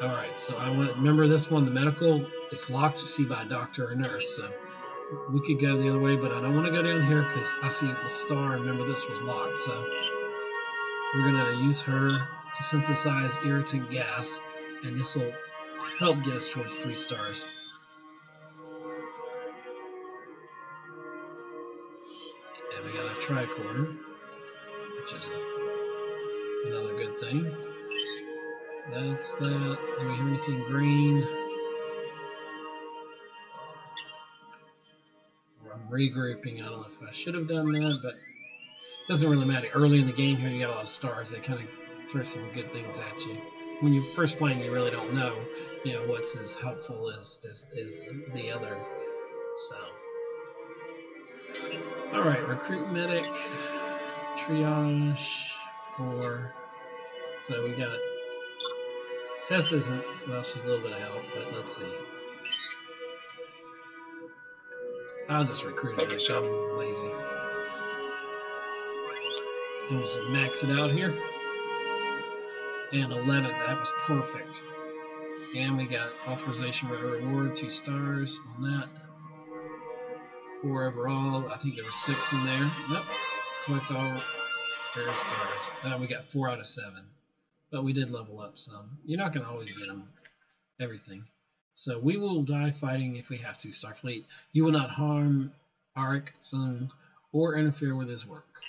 All right, so I want to remember this one. The medical, it's locked to see by a doctor or nurse, so we could go the other way, but I don't want to go down here because I see the star. Remember, this was locked, so we're gonna use her to synthesize irritant gas, and this will help get us towards 3 stars. And we got a tricorder, which is another good thing. That's that. Do we hear anything green? I'm regrouping. I don't know if I should have done that, but it doesn't really matter. Early in the game here, you got a lot of stars. They kind of throw some good things at you. When you're first playing, you really don't know, what's as helpful as the other. So, all right, recruit medic, triage, 4. So we got Tess isn't, well, she's a little bit of help, but let's see. I'll just recruit her. I'm lazy. And we'll just max it out here. And 11, that was perfect. And we got authorization reward, 2 stars on that. 4 overall. I think there were 6 in there. Nope. Collect all stars. We got 4 out of 7. But we did level up some. You're not going to always get them. Everything. So we will die fighting if we have to, Starfleet. You will not harm Arik Sung or interfere with his work.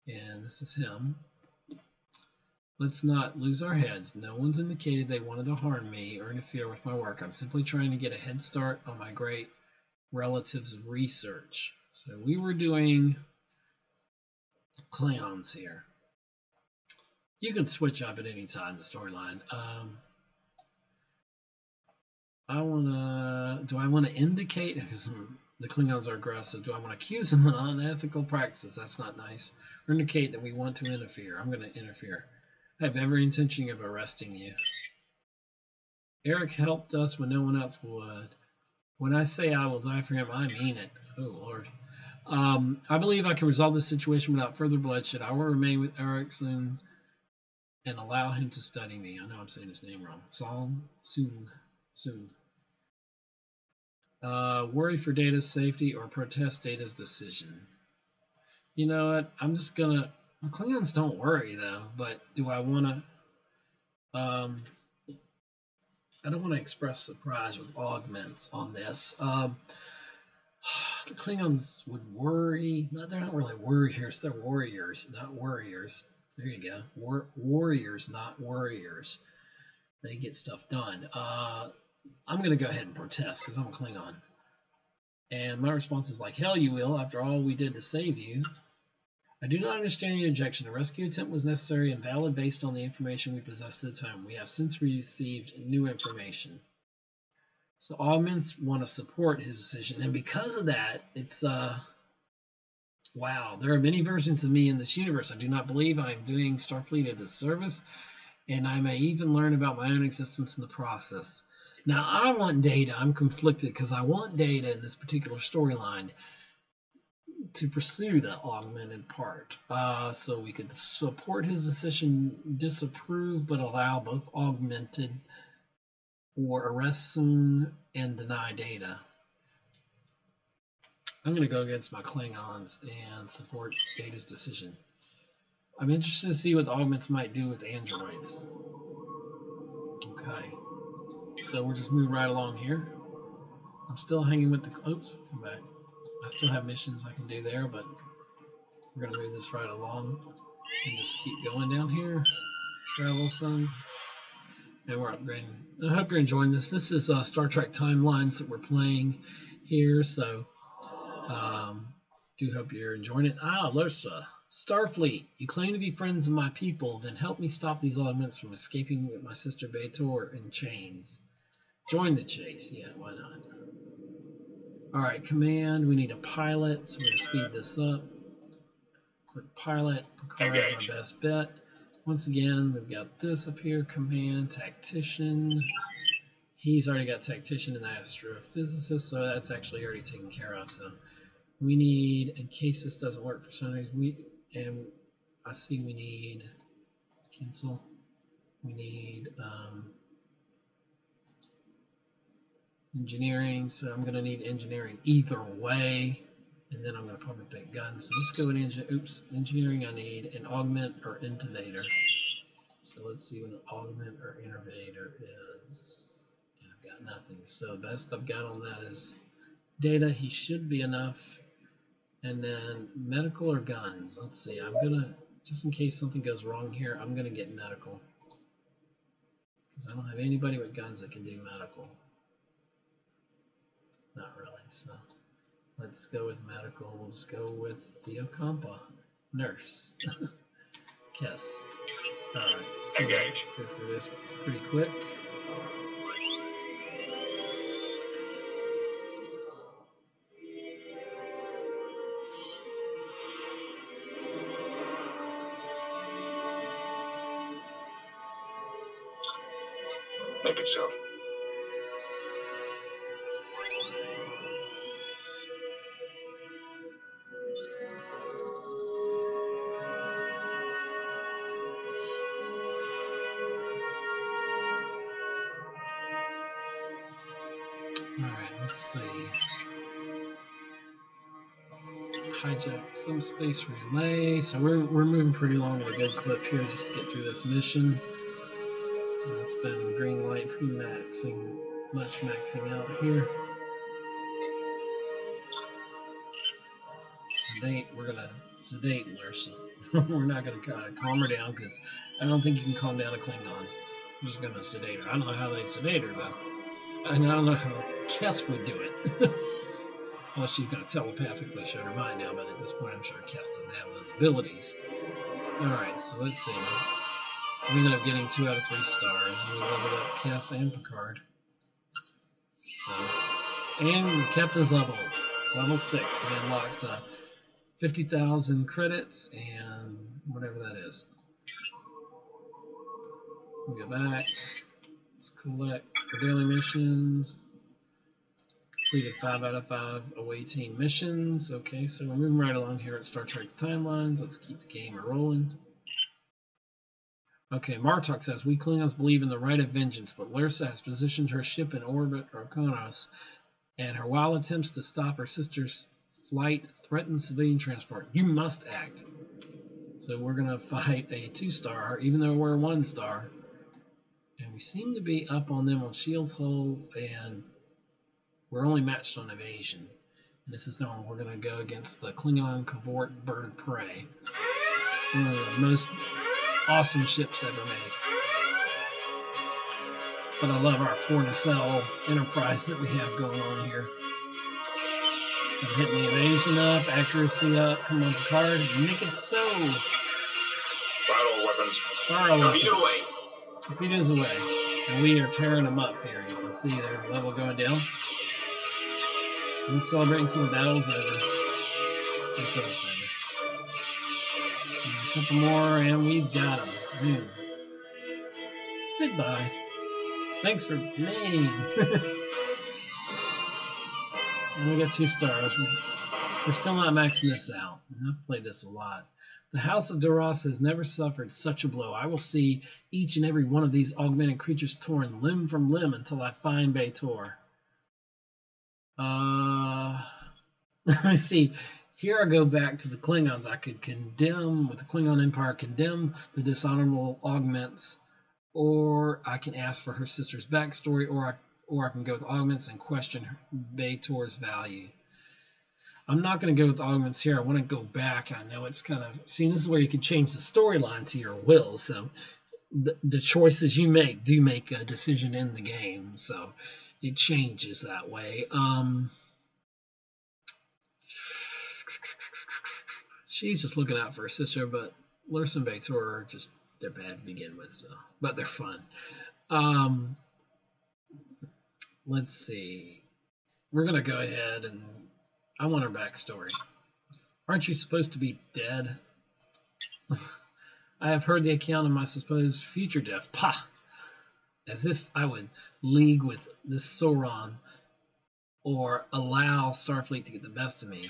And this is him. Let's not lose our heads. No one's indicated they wanted to harm me or interfere with my work. I'm simply trying to get a head start on my great relatives' research. So we were doing Klingons here. You could switch up at any time in the storyline. Do I want to indicate, because the Klingons are aggressive, do I want to accuse them of unethical practices? That's not nice. Or indicate that we want to interfere. I'm going to interfere. I have every intention of arresting you. Eric helped us when no one else would. When I say I will die for him, I mean it. Oh, Lord. I believe I can resolve this situation without further bloodshed. I will remain with Eric soon and allow him to study me. I know I'm saying his name wrong. Soon. Worry for Data's safety or protest Data's decision. You know what? I'm just gonna. The Klingons don't worry though, but do I want to? I don't want to express surprise with augments on this. The Klingons would worry. No, they're not really warriors. They're warriors, not warriors. There you go. Warriors, not warriors. They get stuff done. I'm going to go ahead and protest because I'm a Klingon. And my response is like, hell you will, after all we did to save you. I do not understand your objection. A rescue attempt was necessary and valid based on the information we possessed at the time. We have since received new information. So augments want to support his decision. And because of that, it's, wow, there are many versions of me in this universe. I do not believe I am doing Starfleet a disservice, and I may even learn about my own existence in the process. Now, I want Data. I'm conflicted because I want Data in this particular storyline to pursue the augmented part. So we could support his decision, disapprove, but allow both augmented or arrest soon and deny Data. I'm going to go against my Klingons and support Data's decision. I'm interested to see what the augments might do with androids. Okay. So we'll just move right along here. I'm still hanging with the... Oops, come back. I still have missions I can do there, but we're going to move this right along and just keep going down here. Travel some. And we're upgrading. I hope you're enjoying this. This is Star Trek Timelines that we're playing here, so do hope you're enjoying it. Lursa. Starfleet, you claim to be friends of my people, then help me stop these augments from escaping with my sister B'Etor in chains. Join the chase. Yeah, why not? Alright, command. We need a pilot, so we're going to speed this up. Click pilot. Picard is our best bet. Once again, we've got this up here. Command, tactician. He's already got tactician and astrophysicist, so that's actually already taken care of. So we need, in case this doesn't work for some reason, I see we need cancel. We need engineering, so I'm going to need engineering either way, and then I'm going to probably pick guns. So let's go with engineering. I need an augment or innovator. So let's see what an augment or innovator is. And I've got nothing. So the best I've got on that is data. He should be enough. And then medical or guns. Let's see. I'm going to, just in case something goes wrong here, I'm going to get medical. Because I don't have anybody with guns that can do medical. Not really. So let's go with medical. We'll just go with the Ocampa. Nurse. Kess. Alright, so Engage. go through this pretty quick. Make it so. Alright, let's see. Hijack some space relay. So we're moving pretty long at a good clip here just to get through this mission. And it's been green light pretty maxing out here. Sedate, we're gonna sedate Lursa. We're not gonna kind of calm her down because I don't think you can calm down a Klingon. I'm just gonna sedate her. I don't know how they sedate her though. And I don't know how Kess would do it. Unless she's going to telepathically shut her mind down, but at this point I'm sure Kess doesn't have those abilities. Alright, so let's see. We ended up getting 2 out of 3 stars. We leveled up Kess and Picard. So, and we kept his level 6. We unlocked 50,000 credits and whatever that is. We go back. Let's collect our daily missions. Completed 5 out of 5 awaiting missions. Okay, so we're moving right along here at Star Trek Timelines. Let's keep the game rolling. Okay, Martok says, we Klingons believe in the right of vengeance, but Lursa has positioned her ship in orbit Orkanos, and her wild attempts to stop her sister's flight threaten civilian transport. You must act. So we're going to fight a 2-star, even though we're a 1-star. And we seem to be up on them on shields holds, and we're only matched on evasion. And this is known. We're going to go against the Klingon Cavort Bird of Prey. One of the most awesome ships ever made. But I love our 4-nacelle Enterprise that we have going on here. So I'm hitting the evasion up, accuracy up. Come on, Picard. Make it so. Fire all weapons. Fire all weapons. Torpedo away. Torpedoes away. And we are tearing them up here. You can see their level going down. We're celebrating some of the battles over. It's almost over. A couple more, and we've got them. Boom. Goodbye. Thanks for playing. And we got 2 stars. We're still not maxing this out. I've played this a lot. The House of Duras has never suffered such a blow. I will see each and every one of these augmented creatures torn limb from limb until I find B'Etor. Let's see. Here I go back to the Klingons. I could condemn, with the Klingon Empire, condemn the dishonorable augments, or I can ask for her sister's backstory, or I can go with augments and question B'Etor's value. I'm not going to go with augments here. I want to go back. I know it's kind of... See, this is where you can change the storyline to your will. So the choices you make do make a decision in the game. So it changes that way. She's just looking out for her sister, but Lursa and B'Etor are just... They're bad to begin with, so... But they're fun. Let's see. We're going to go ahead and... I want her backstory. Aren't you supposed to be dead? I have heard the account of my supposed future death. Pah! as if I would league with this Sauron or allow Starfleet to get the best of me.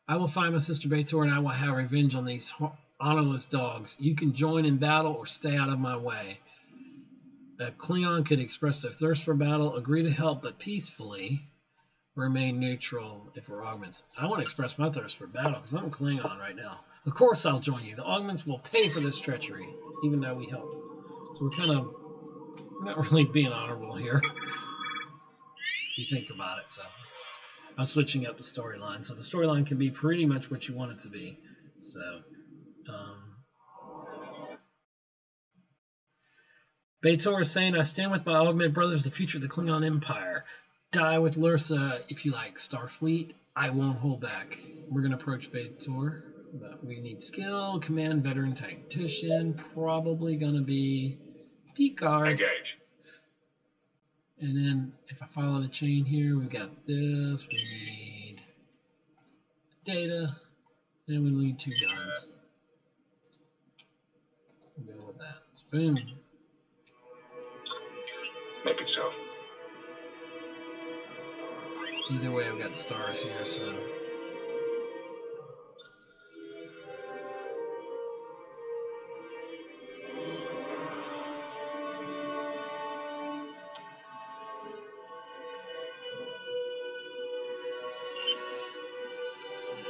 I will find my sister B'Etor and I will have revenge on these honorless dogs. You can join in battle or stay out of my way. A Klingon could express their thirst for battle, agree to help, but peacefully remain neutral if we're augments. I want to express my thirst for battle because I'm a Klingon right now. Of course I'll join you. The augments will pay for this treachery, even though we helped. So we're not really being honorable here, if you think about it. So I'm switching up the storyline. So the storyline can be pretty much what you want it to be. So B'Etor is saying, I stand with my augmented brothers, the future of the Klingon Empire. Die with Lursa if you like. Starfleet, I won't hold back. We're going to approach B'Etor, but we need skill, command, veteran, tactician. Probably going to be Picard. Engage. And then if I follow the chain here, we've got this. We need data, and we need 2 guns. We'll go with that. Boom. Make it so. Either way, I've got stars here, so.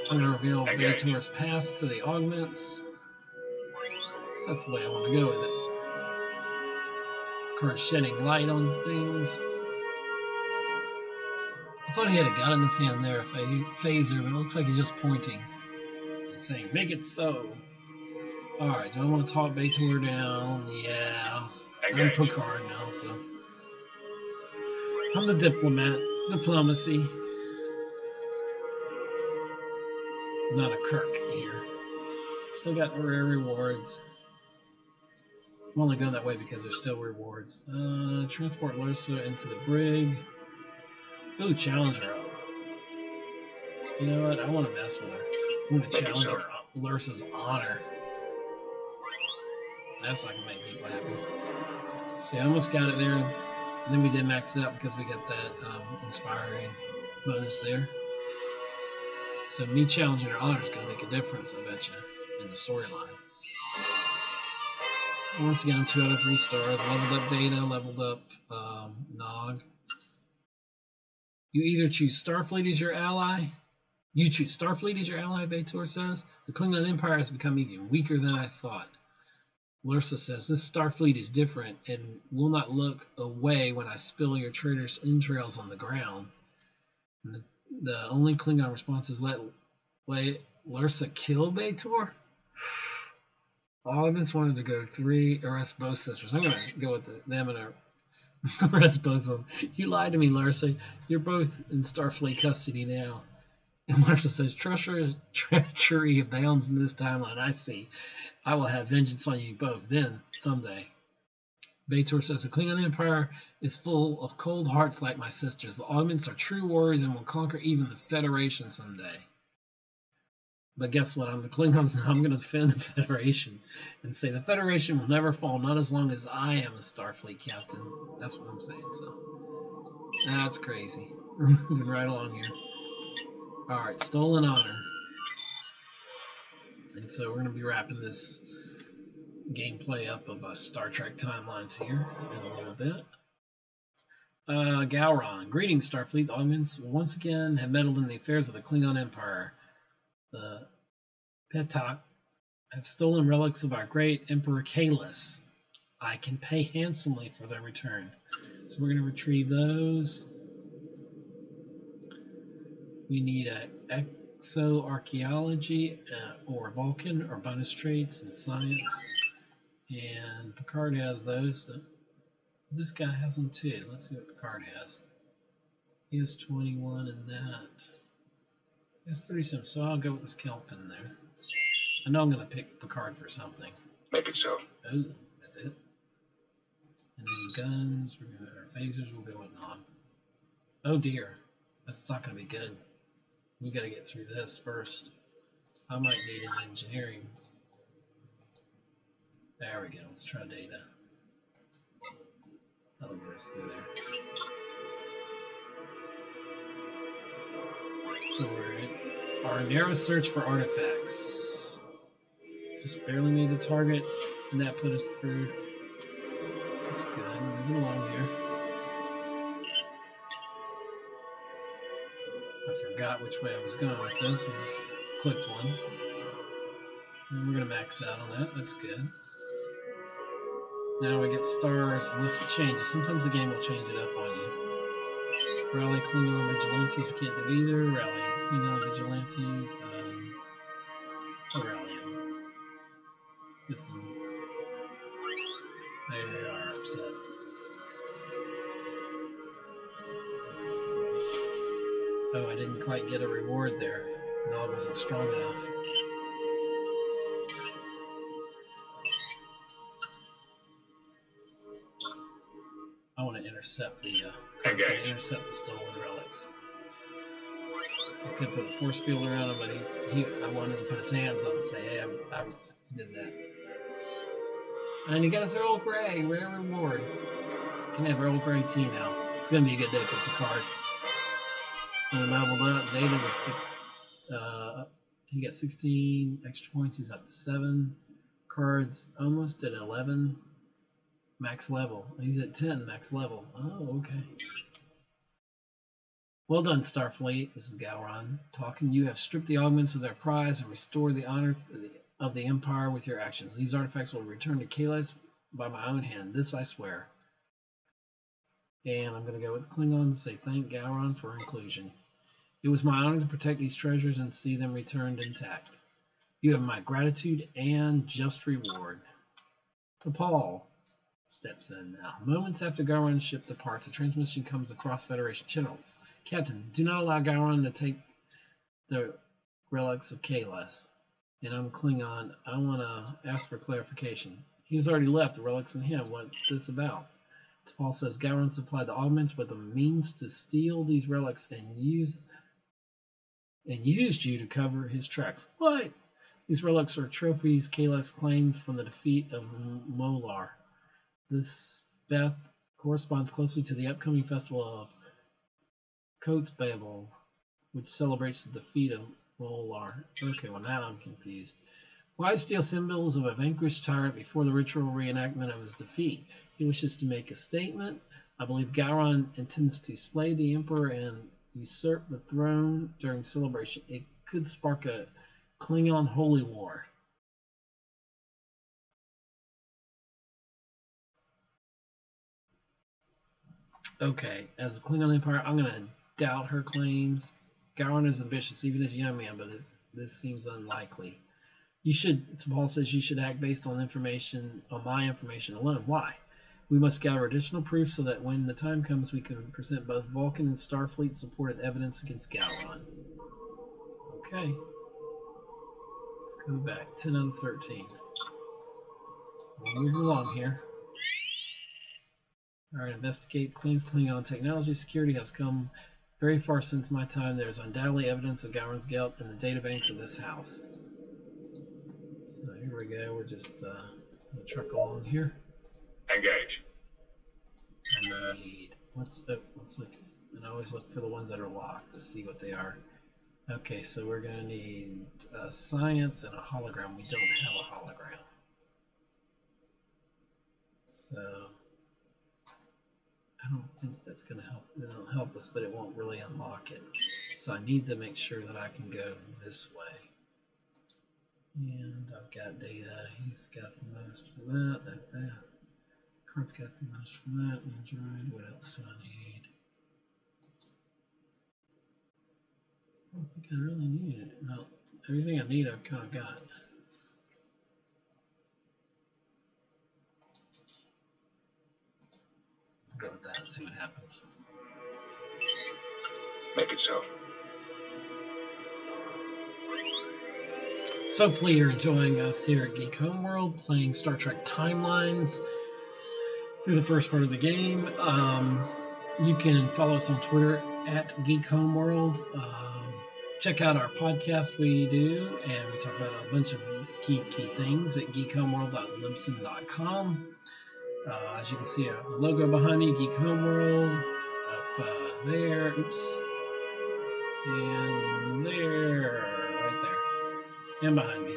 I'm going to reveal B'Etor's past to the augments. So that's the way I want to go with it. Card shedding light on things. I thought he had a gun in his hand there, a phaser, but it looks like he's just pointing and saying, make it so. Alright, do I want to talk B'Etor down? Yeah. I'm Picard now, so. I'm the diplomat. Diplomacy. I'm not a Kirk here. Still got rare rewards. I'm only going that way because there's still rewards. Transport Lursa into the brig. Ooh, challenge her. You know what? I want to mess with her. I want to challenge her. Lursa's honor. That's not going to make people happy. See, I almost got it there. And then we did max it out because we got that inspiring bonus there. So me challenging her honor is going to make a difference, I bet you, in the storyline. Once again, 2 out of 3 stars. Leveled up Data, leveled up Nog. You either choose Starfleet as your ally. You choose Starfleet as your ally, B'Etor says. The Klingon Empire has become even weaker than I thought. Lursa says, this Starfleet is different and will not look away when I spill your traitorous entrails on the ground. And the only Klingon response is, let Lursa kill B'Etor? Augments wanted to go 3, arrest both sisters. I'm going to go with them and arrest both of them. You lied to me, Lursa. You're both in Starfleet custody now. And Lursa says, treachery abounds in this timeline. I see. I will have vengeance on you both then, someday. B'Etor says, the Klingon Empire is full of cold hearts like my sisters. The augments are true warriors and will conquer even the Federation someday. But guess what? I'm the Klingons now. I'm going to defend the Federation and say the Federation will never fall, not as long as I am a Starfleet captain. That's what I'm saying. So that's crazy. We're moving right along here. All right, stolen honor. And so we're going to be wrapping this gameplay up of Star Trek timelines here in a little bit. Gowron. Greetings, Starfleet. The augments will once again have meddled in the affairs of the Klingon Empire. The Petak have stolen relics of our great Emperor Kahless. I can pay handsomely for their return. So we're going to retrieve those. We need exoarchaeology or Vulcan or bonus traits in science. And Picard has those. So this guy has them too. Let's see what Picard has. He has 21 in that. He has 37, so I'll go with this Kelpin there. I know I'm going to pick Picard for something. Make it so. Oh, that's it. And then guns, we're going to our phasers, we'll go with Nog. Oh dear, that's not going to be good. We got to get through this first. I might need an engineering. There we go. Let's try data. That'll get us through there. So we're in our narrow search for artifacts. Just barely made the target, and that put us through. That's good. Moving along here. I forgot which way I was going with this. I just clicked one. And we're going to max out on that. That's good. Now we get stars, unless it changes. Sometimes the game will change it up on you. Rally Klingon Vigilantes, we can't do either. Rally Klingon Vigilantes. I'll rally them. Let's get some. There they are, upset. Oh, I didn't quite get a reward there. The dog wasn't strong enough. I want to intercept the intercept the stolen relics. I could put a force field around him, but I wanted to put his hands on and say, hey, I did that. And he got his Earl Grey, rare reward. Can have Earl Grey tea now. It's gonna be a good day for Picard. And leveled up, Data to 6. He got 16 extra points. He's up to 7 cards, almost at 11 max level. He's at 10 max level. Oh, okay. Well done, Starfleet. This is Gowron talking. You have stripped the augments of their prize and restored the honor of the Empire with your actions. These artifacts will return to Kalis by my own hand. This I swear. And I'm going to go with Klingon and say thank Gowron for inclusion. It was my honor to protect these treasures and see them returned intact. You have my gratitude and just reward. T'Pol steps in now. Moments after Gowron's ship departs, a transmission comes across Federation channels. Captain, do not allow Gowron to take the relics of Kalis. And I'm Klingon. I want to ask for clarification. He's already left the relics in him. What's this about? T'Pol says Gowron supplied the augments with the means to steal these relics and used you to cover his tracks. What? These relics are trophies Kalis claimed from the defeat of Molar. This theft corresponds closely to the upcoming festival of Kotzebue, which celebrates the defeat of Molar. Okay, well now I'm confused. Why steal symbols of a vanquished tyrant before the ritual reenactment of his defeat? He wishes to make a statement. I believe Gowron intends to slay the Emperor and usurp the throne during celebration. It could spark a Klingon holy war. Okay, as a Klingon Empire, I'm going to doubt her claims. Gowron is ambitious, even as a young man, but this seems unlikely. T'Pol says you should act based on my information alone. Why? We must gather additional proof so that when the time comes, we can present both Vulcan and Starfleet supported evidence against Gowron. Okay. Let's go back. 10 out of 13. We're moving along here. Alright, investigate claims Klingon technology security has come very far since my time. There's undoubtedly evidence of Gowron's guilt in the databanks of this house. So here we go. We're just going to truck along here. Engage. I need let's look. And I always look for the ones that are locked to see what they are. Okay, so we're going to need science and a hologram. We don't have a hologram. So I don't think that's going to help. It'll help us, but it won't really unlock it. So I need to make sure that I can go this way. And I've got data. He's got the most for that. Cart's got the most for that. Android. What else do I need? I don't think I really need it. Well, everything I need I've kind of got. Go with that and see what happens. Make it so. So hopefully you're enjoying us here at Geek Homeworld, playing Star Trek Timelines through the first part of the game. You can follow us on Twitter at Geek Homeworld. Check out our podcast we do, and we talk about a bunch of geeky things at geekhomeworld.libsyn.com. As you can see, a logo behind me, Geek Homeworld, up there, oops, and there, right there, and behind me.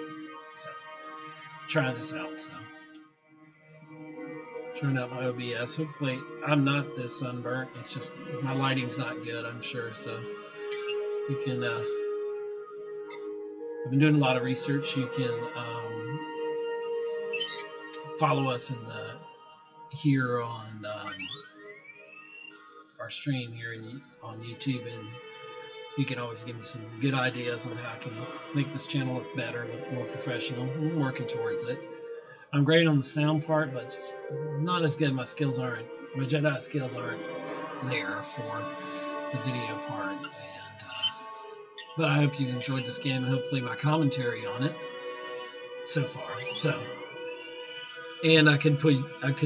So, trying this out, so. Trying out my OBS. Hopefully, I'm not this sunburnt. It's just my lighting's not good, I'm sure, so you can, I've been doing a lot of research. You can follow us in the here on our stream here on YouTube, and you can always give me some good ideas on how I can make this channel look better, look more professional. I'm working towards it. I'm great on the sound part, but just not as good. My Jedi skills aren't there for the video part. And but I hope you enjoyed this game, and hopefully my commentary on it so far. So, and I could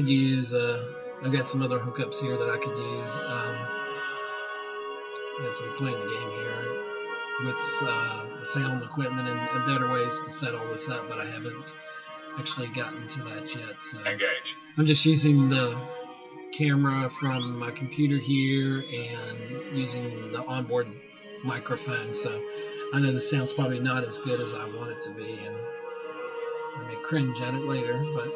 use. I've got some other hookups here that I could use as we're playing the game here with sound equipment and better ways to set all this up. But I haven't actually gotten to that yet. So Engage. I'm just using the camera from my computer here and using the onboard microphone, so I know the sound's probably not as good as I want it to be, and I may cringe at it later, but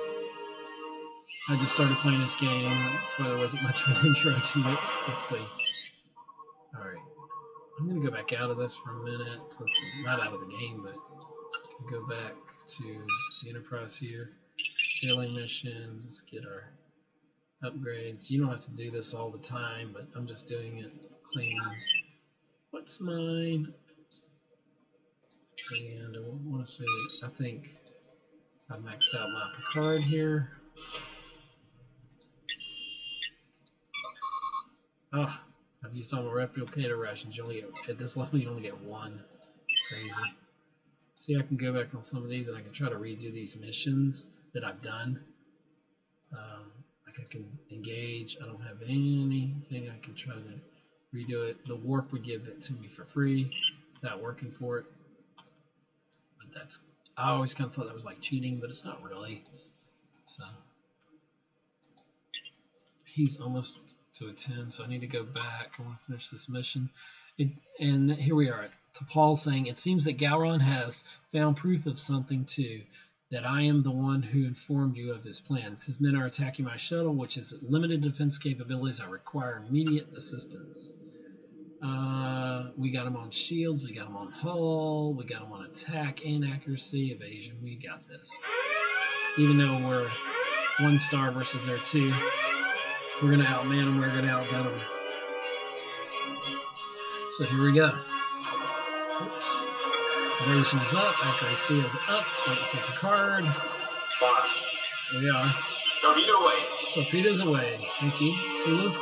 I just started playing this game. That's why there wasn't much of an intro to it. Let's see. Alright, I'm going to go back out of this for a minute. Let's see, not out of the game, but go back to the Enterprise here. Daily missions, let's get our upgrades. You don't have to do this all the time, but I'm just doing it, claiming what's mine. And I want to say, I think I maxed out my Picard here. Oh, I've used all my replicator rations. At this level, you only get one. It's crazy. See, I can go back on some of these and I can try to redo these missions that I've done. Like I can engage. I don't have anything. I can try to redo it. The warp would give it to me for free without working for it. But I always kind of thought that was like cheating, but it's not really. So he's almost to a 10, so I need to go back. I want to finish this mission. And here we are. T'Pol saying, it seems that Gowron has found proof of something too, that I am the one who informed you of his plans. His men are attacking my shuttle, which has limited defense capabilities. I require immediate assistance. We got him on shields, we got him on hull, we got him on attack and accuracy, evasion. We got this. Even though we're 1 star versus their 2, we're going to outman them, we're going to outgun them. So here we go. Oops. Evasion is up, accuracy is up, waiting for Picard. Here we are. Torpedo away. Torpedoes away. Thank you, Sulu.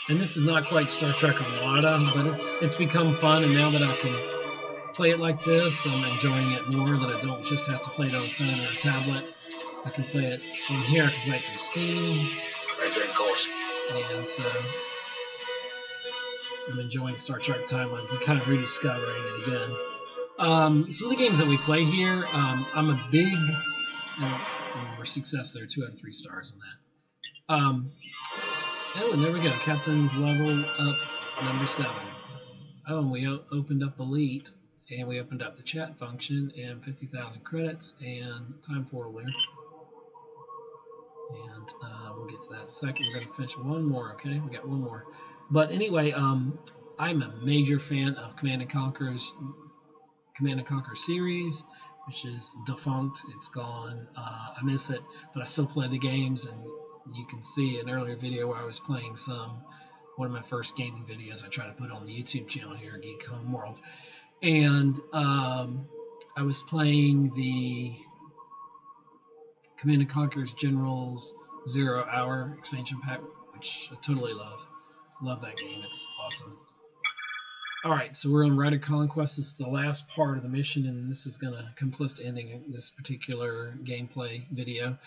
And this is not quite Star Trek Armada, but it's become fun, and now that I can play it like this, I'm enjoying it more, that I don't just have to play it on a phone or a tablet. I can play it on here, I can play it through Steam. Maintain course. And so I'm enjoying Star Trek Timelines and kind of rediscovering it again. Some of the games that we play here, I'm a big, we're success there, 2 out of 3 stars on that. Oh, and there we go, Captain level up number 7. Oh, and we opened up Elite, and we opened up the chat function, and 50,000 credits, and time for there. And we'll get to that in a second. We're going to finish one more, okay? We got one more. But anyway, I'm a major fan of Command & Conquer series, which is defunct. It's gone. I miss it, but I still play the games, and you can see an earlier video where I was playing one of my first gaming videos I try to put on the YouTube channel here, Geek Homeworld. And I was playing the Command & Conquer's Generals 0 Hour expansion pack, which I totally love. Love that game. It's awesome. Alright, so we're on Rider Conquest. This is the last part of the mission, and this is going to come close to ending this particular gameplay video.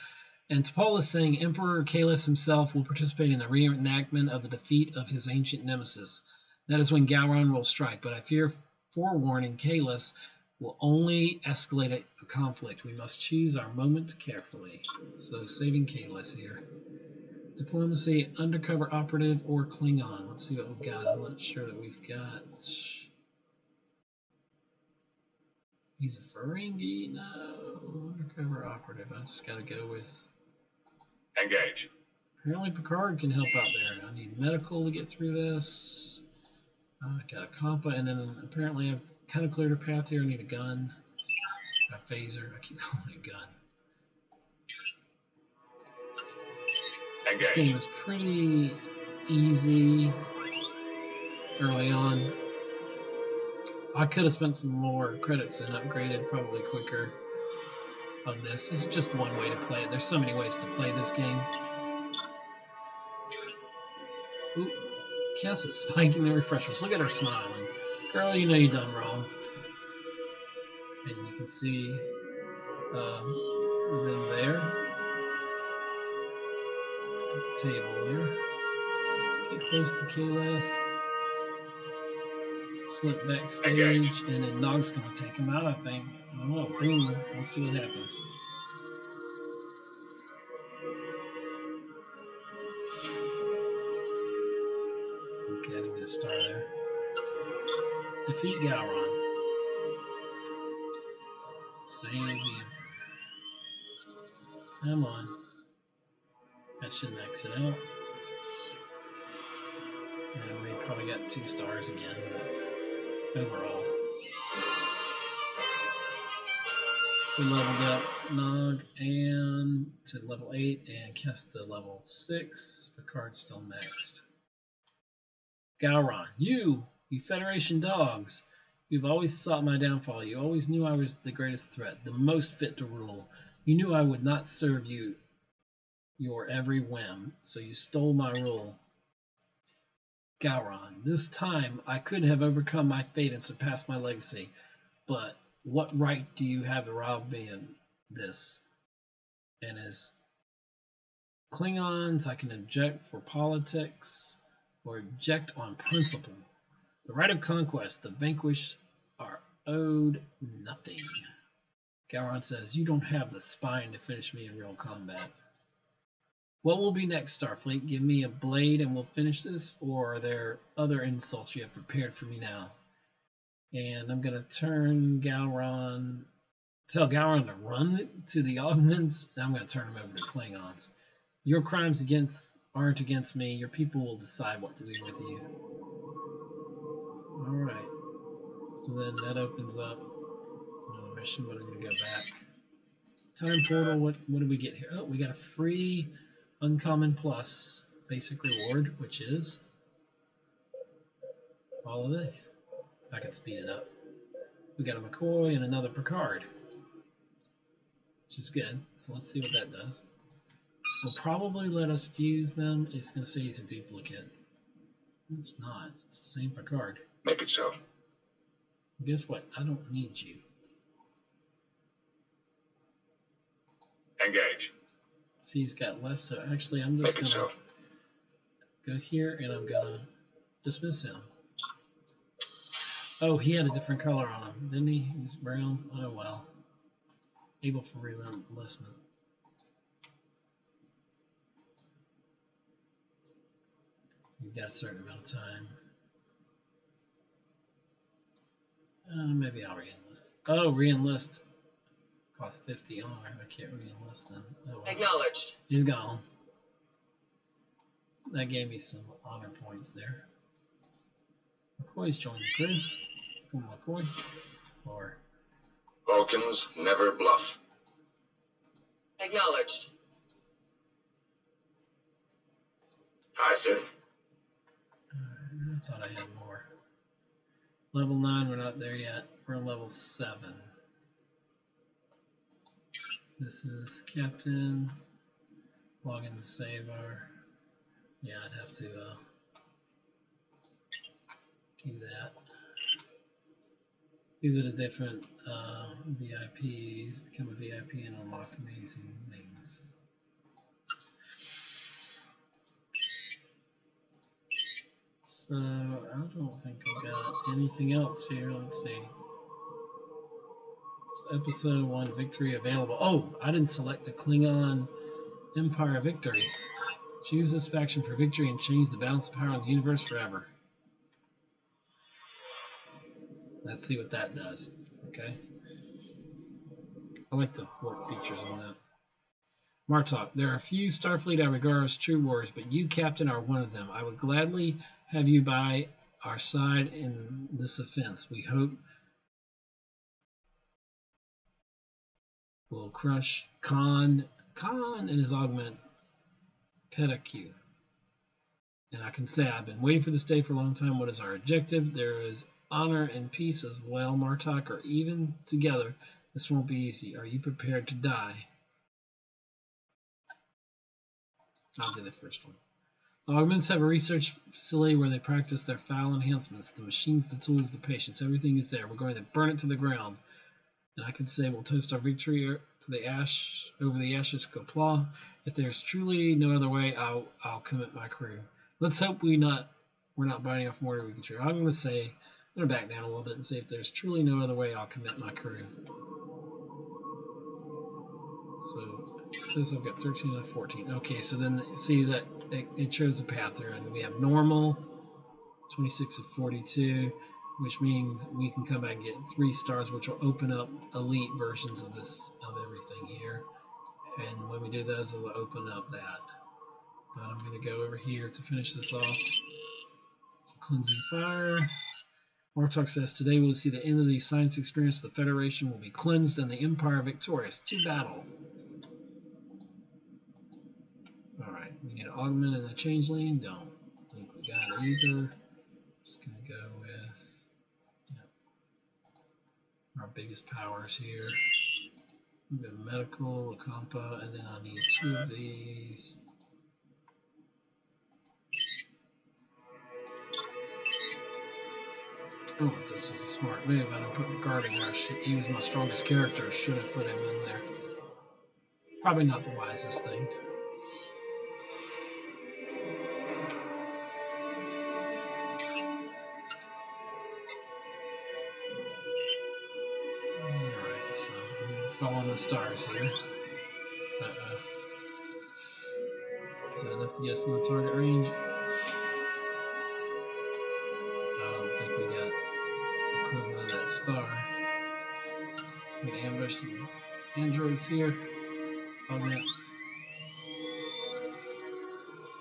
And T'Pol is saying Emperor Kahless himself will participate in the reenactment of the defeat of his ancient nemesis. That is when Gowron will strike, but I fear, forewarning Kahless, will only escalate a conflict. We must choose our moment carefully. So saving Kalis here. Diplomacy, undercover operative, or Klingon. Let's see what we've got. I'm not sure that we've got. He's a Ferengi? No. Undercover operative. I just got to go with. Engage. Apparently Picard can help out there. I need medical to get through this. I got a compa, and then apparently I've kind of cleared a path here. I need a gun. A phaser. I keep calling it a gun. Engage. This game is pretty easy early on. I could have spent some more credits and upgraded probably quicker on this. It's just one way to play it. There's so many ways to play this game. Ooh, Cass is spiking the refreshers. Look at her smiling. Girl, you know you done wrong. And you can see them there at the table there. Get close to Kalis. Slip backstage, and then Nog's gonna take him out, I think. I don't know. Boom. We'll see what happens. Okay, I didn't get a star there. Defeat Gowron. Save him. Come on. That shouldn't exit out. And we probably got 2 stars again, but overall. We leveled up Nog and to level 8 and Kess to level 6. Picard's still maxed. Gowron, you Federation dogs. You've always sought my downfall. You always knew I was the greatest threat, the most fit to rule. You knew I would not serve you your every whim, so you stole my rule. Gowron, this time I could have overcome my fate and surpassed my legacy, but what right do you have to rob me of this? And as Klingons, I can object for politics or object on principle. The right of conquest, the vanquished are owed nothing. Gowron says, you don't have the spine to finish me in real combat. What will be next, Starfleet? Give me a blade and we'll finish this? Or are there other insults you have prepared for me now? And I'm going to turn Gowron, tell Gowron to run to the augments, and I'm going to turn him over to Klingons. Your crimes aren't against me. Your people will decide what to do with you. All right. So then that opens up another mission, but I'm going to go back. Time portal, what do we get here? Oh, we got a free Uncommon Plus basic reward, which is all of this. I can speed it up. We got a McCoy and another Picard, which is good. So let's see what that does. Will probably let us fuse them. It's going to say he's a duplicate. It's not. It's the same Picard. Make it so. Guess what? I don't need you. Engage. See, he's got less. So actually, I'm just going to go here and I'm going to dismiss him. Oh, he had a different color on him, didn't he? He was brown. Oh, well. Able for re-enlistment. You've got a certain amount of time. Maybe I'll re-enlist. Oh, re-enlist. Costs 50 honor. I can't re-enlist then. Oh, well. Acknowledged. He's gone. That gave me some honor points there. McCoy's joined the crew. Come on, McCoy. Or Vulcans never bluff. Acknowledged. Aye, sir. I thought I had more. Level 9, we're not there yet. We're level 7. This is Captain. Log in to save our. Yeah, I'd have to do that. These are the different VIPs. Become a VIP and unlock amazing things. So I don't think I've got anything else here. Let's see. Episode 1 victory available. Oh, I didn't select the Klingon Empire victory. Choose this faction for victory and change the balance of power in the universe forever. Let's see what that does. Okay. I like the warp features on that. Martok, there are a few Starfleet I regard as true warriors, but you, Captain, are one of them. I would gladly have you by our side in this offense. We hope we'll crush Khan and his augment Petaku. And I can say I've been waiting for this day for a long time. What is our objective? There is honor and peace as well, Martok, or even together. This won't be easy. Are you prepared to die? I'll do the first one. The augments have a research facility where they practice their foul enhancements. The machines, the tools, the patience, everything is there. We're going to burn it to the ground. And I could say we'll toast our victory to the ash over the ashes Qapla'. If there's truly no other way, I'll commit my crew. Let's hope we're not biting off more than we can chew. I'm going to back down a little bit and say if there's truly no other way, I'll commit my crew. So it says I've got 13 out of 14. Okay, so then see that it shows the path there, and we have normal, 26 of 42, which means we can come back and get 3 stars, which will open up elite versions of everything here. And when we do those, it'll open up that. But I'm going to go over here to finish this off. Cleansing fire. Martok says, today we will see the end of the science experience. The Federation will be cleansed and the Empire victorious. To battle. Alright, we need an augment and a changeling. Don't think we got it either. Just going to go with our biggest powers here. We've got medical, a compa, and then I need 2 of these. Oh, this was a smart move. I didn't put the guard in there. I should use my strongest character. Should have put him in there. Probably not the wisest thing. Alright, so I'm following the stars here. Uh-oh. Is that enough to get us in the target range? Equivalent of that star. I'm going to ambush some androids here. Augments.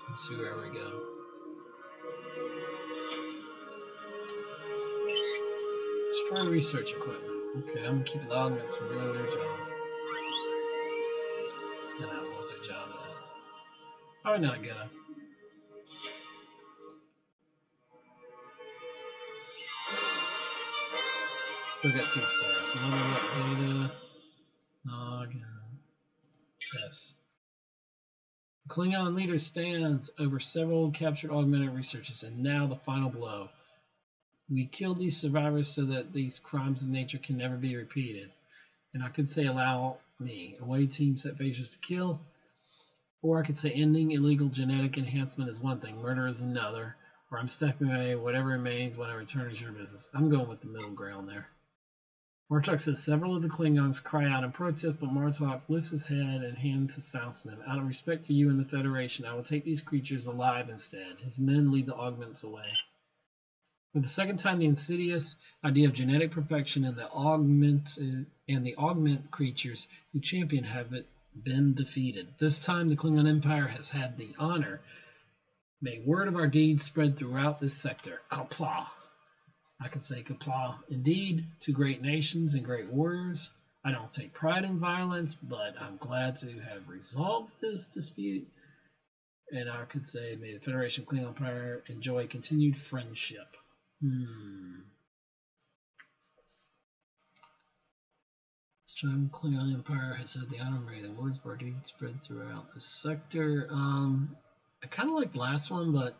Let's see where we go. Destroy research equipment. Okay, I'm going to keep the augments from doing their job. And I don't know what their job is. Probably not gonna. Still got 2 stars. Level up data. Nog. Yes. Klingon leader stands over several captured augmented researchers, and now the final blow. We killed these survivors so that these crimes of nature can never be repeated. And I could say allow me. Away team set phasers to kill. Or I could say ending illegal genetic enhancement is one thing, murder is another. Or I'm stepping away, whatever remains when I return is your business. I'm going with the middle ground there. Martok says several of the Klingons cry out in protest, but Martok lifts his head and hands to silence them. Out of respect for you and the Federation, I will take these creatures alive instead. His men lead the augments away. For the second time, the insidious idea of genetic perfection and the augment creatures who champion have been defeated. This time, the Klingon Empire has had the honor. May word of our deeds spread throughout this sector. Qapla'. I could say Qapla'. Indeed, to great nations and great warriors. I don't take pride in violence, but I'm glad to have resolved this dispute. And I could say, may the Federation Klingon Empire enjoy continued friendship. This time, Klingon Empire has had the honor. May the words of our deeds spread throughout this sector. I kind of like the last one, but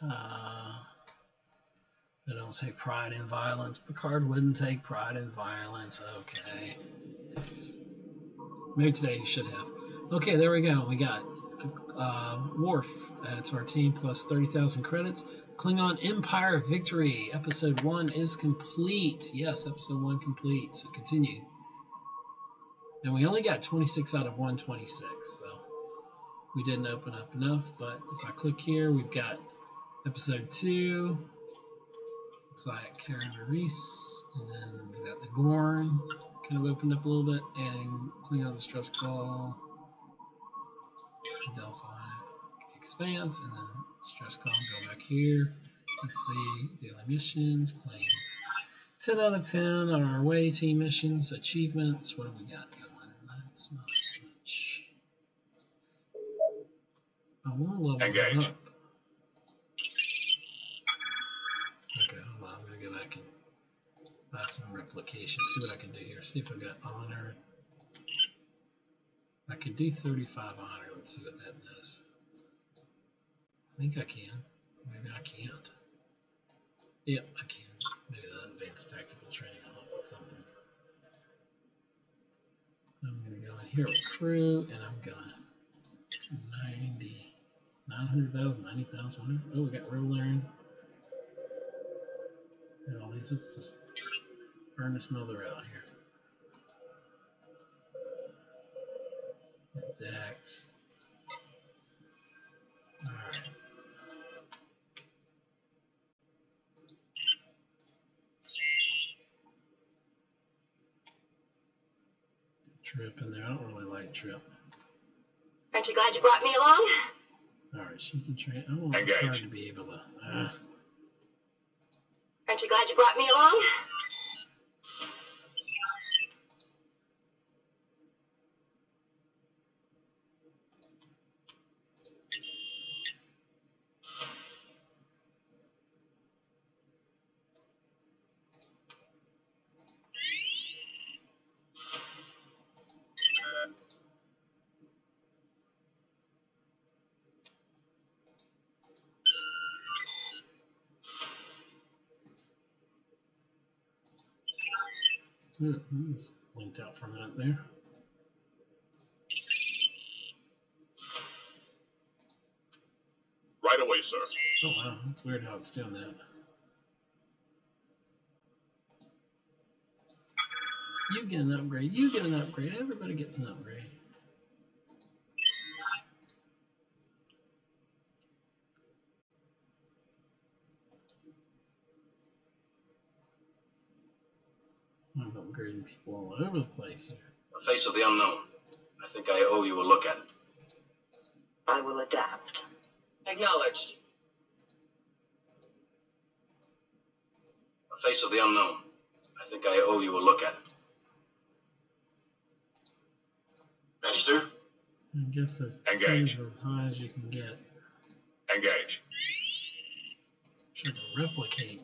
I don't take pride in violence. Picard wouldn't take pride in violence. Okay. Maybe today he should have. Okay, there we go. We got Worf added to our team, plus 30,000 credits. Klingon Empire Victory. Episode 1 is complete. Yes, episode 1 complete. So continue. And we only got 26 out of 126, so we didn't open up enough. But if I click here, we've got episode 2. Looks like Karen Reese, and then we've got the Gorn, kind of opened up a little bit, and Klingon Distress Call, Delphi Expanse, and then Stress Call, go back here. Let's see, daily missions, claim 10 out of 10 on our away team missions, achievements, what have we got going? That's not much. I want to level it up. Okay, hold on, I'm going to go back and buy some replication, see what I can do here. See if I got honor. I could do 35 honor. Let's see what that does. I think I can. Maybe I can't. Yep, I can. Maybe the advanced tactical training will help with something. I'm going to go in here with crew, and I'm going to 90, 900,000, 90,000, whatever. Oh, we got roll learn. And all these, let's just burn this mother out here. Dax. Alright. Trip in there. I don't really like Trip. Aren't you glad you brought me along? Alright, she can train. I want the card to be able to. Aren't you glad you brought me along? It's blinked out for a minute there. Right away, sir. Oh wow, that's weird how it's doing that. You get an upgrade, you get an upgrade, everybody gets an upgrade. I'm upgrading people all over the place here. The face of the unknown. I think I owe you a look at it. I will adapt. Acknowledged. The face of the unknown. I think I owe you a look at it. Ready, sir? I guess that's as high as you can get. Engage. Should replicate.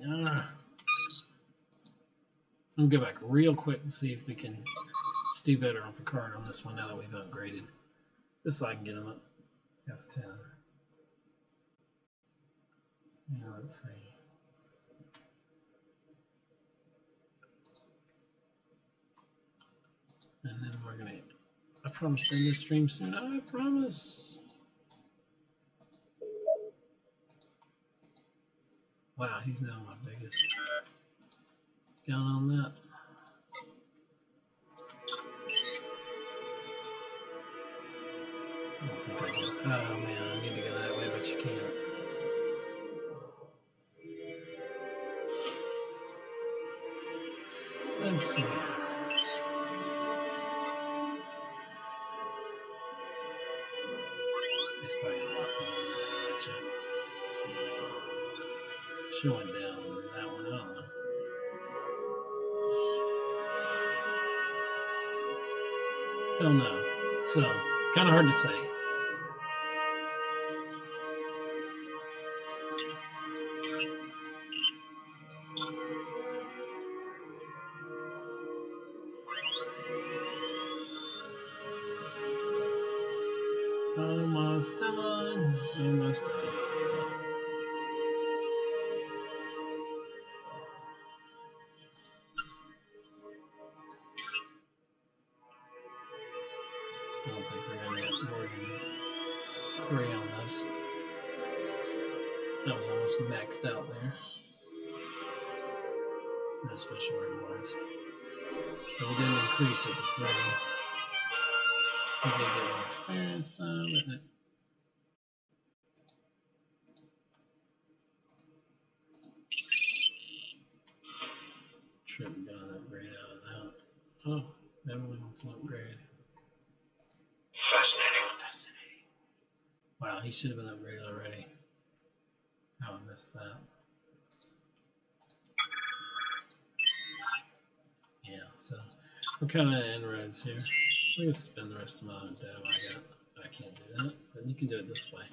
I'm gonna go back real quick and see if we can do better on Picard on this one now that we've upgraded. Just so I can get him up. That's 10. Yeah, let's see. And then we're gonna. I promise to end this stream soon. I promise. Wow, he's now my biggest gun on that. I don't think I can. Oh man, I need to go that way, but you can't. Let's see. It's probably gonna lock me in that, I bet you. She went down on that one, I don't know. Don't know. So, kind of hard to say. Almost done. Almost done. So. I don't think we're going to get more than 3 on this. That was almost maxed out there. That's special rewards. So we didn't increase it to 3. We did get more experience though, but should have got an upgrade out of that. Oh, everyone wants an upgrade. Fascinating. Fascinating. Wow, he should have been upgraded already. Oh, I missed that. Yeah, so we're kind of inroads here. I'm gonna spend the rest of my dough I can't do that, but you can do it this way.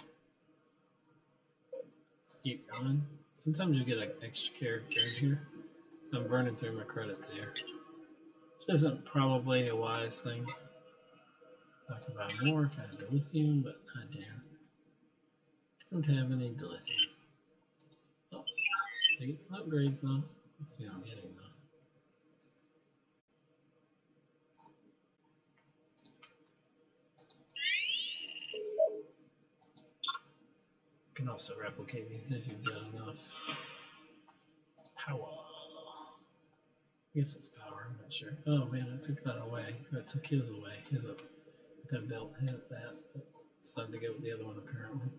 Just keep going. Sometimes you get an extra character in here, so I'm burning through my credits here. This isn't probably a wise thing. I could buy more if I had dilithium, but I don't have any dilithium. Oh, they get some upgrades though. Let's see what I'm getting though. You can also replicate these if you've got enough power. I guess it's power, I'm not sure. Oh man, I took that away. I took his away. His up. I could have built that, but decided to go with the other one apparently.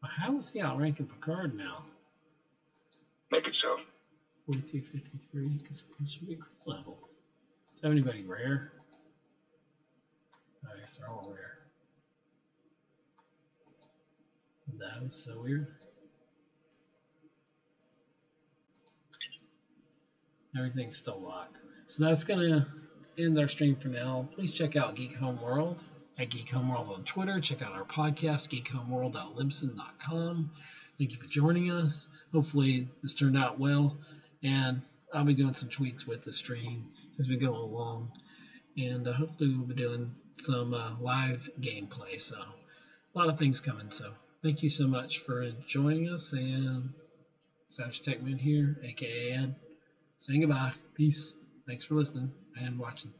Well, how is he outranking Picard now? Make it so. 4253, because it should be crit level. Do you have anybody rare? I guess they're all rare. That is so weird. Everything's still locked. So that's going to end our stream for now. Please check out Geek Homeworld at Geek Homeworld on Twitter. Check out our podcast, geekhomeworld.libsyn.com. Thank you for joining us. Hopefully this turned out well. And I'll be doing some tweets with the stream as we go along. And hopefully we'll be doing some live gameplay. So a lot of things coming. So thank you so much for joining us. And Savage Techman here, a.k.a. Ed, saying goodbye. Peace. Thanks for listening and watching.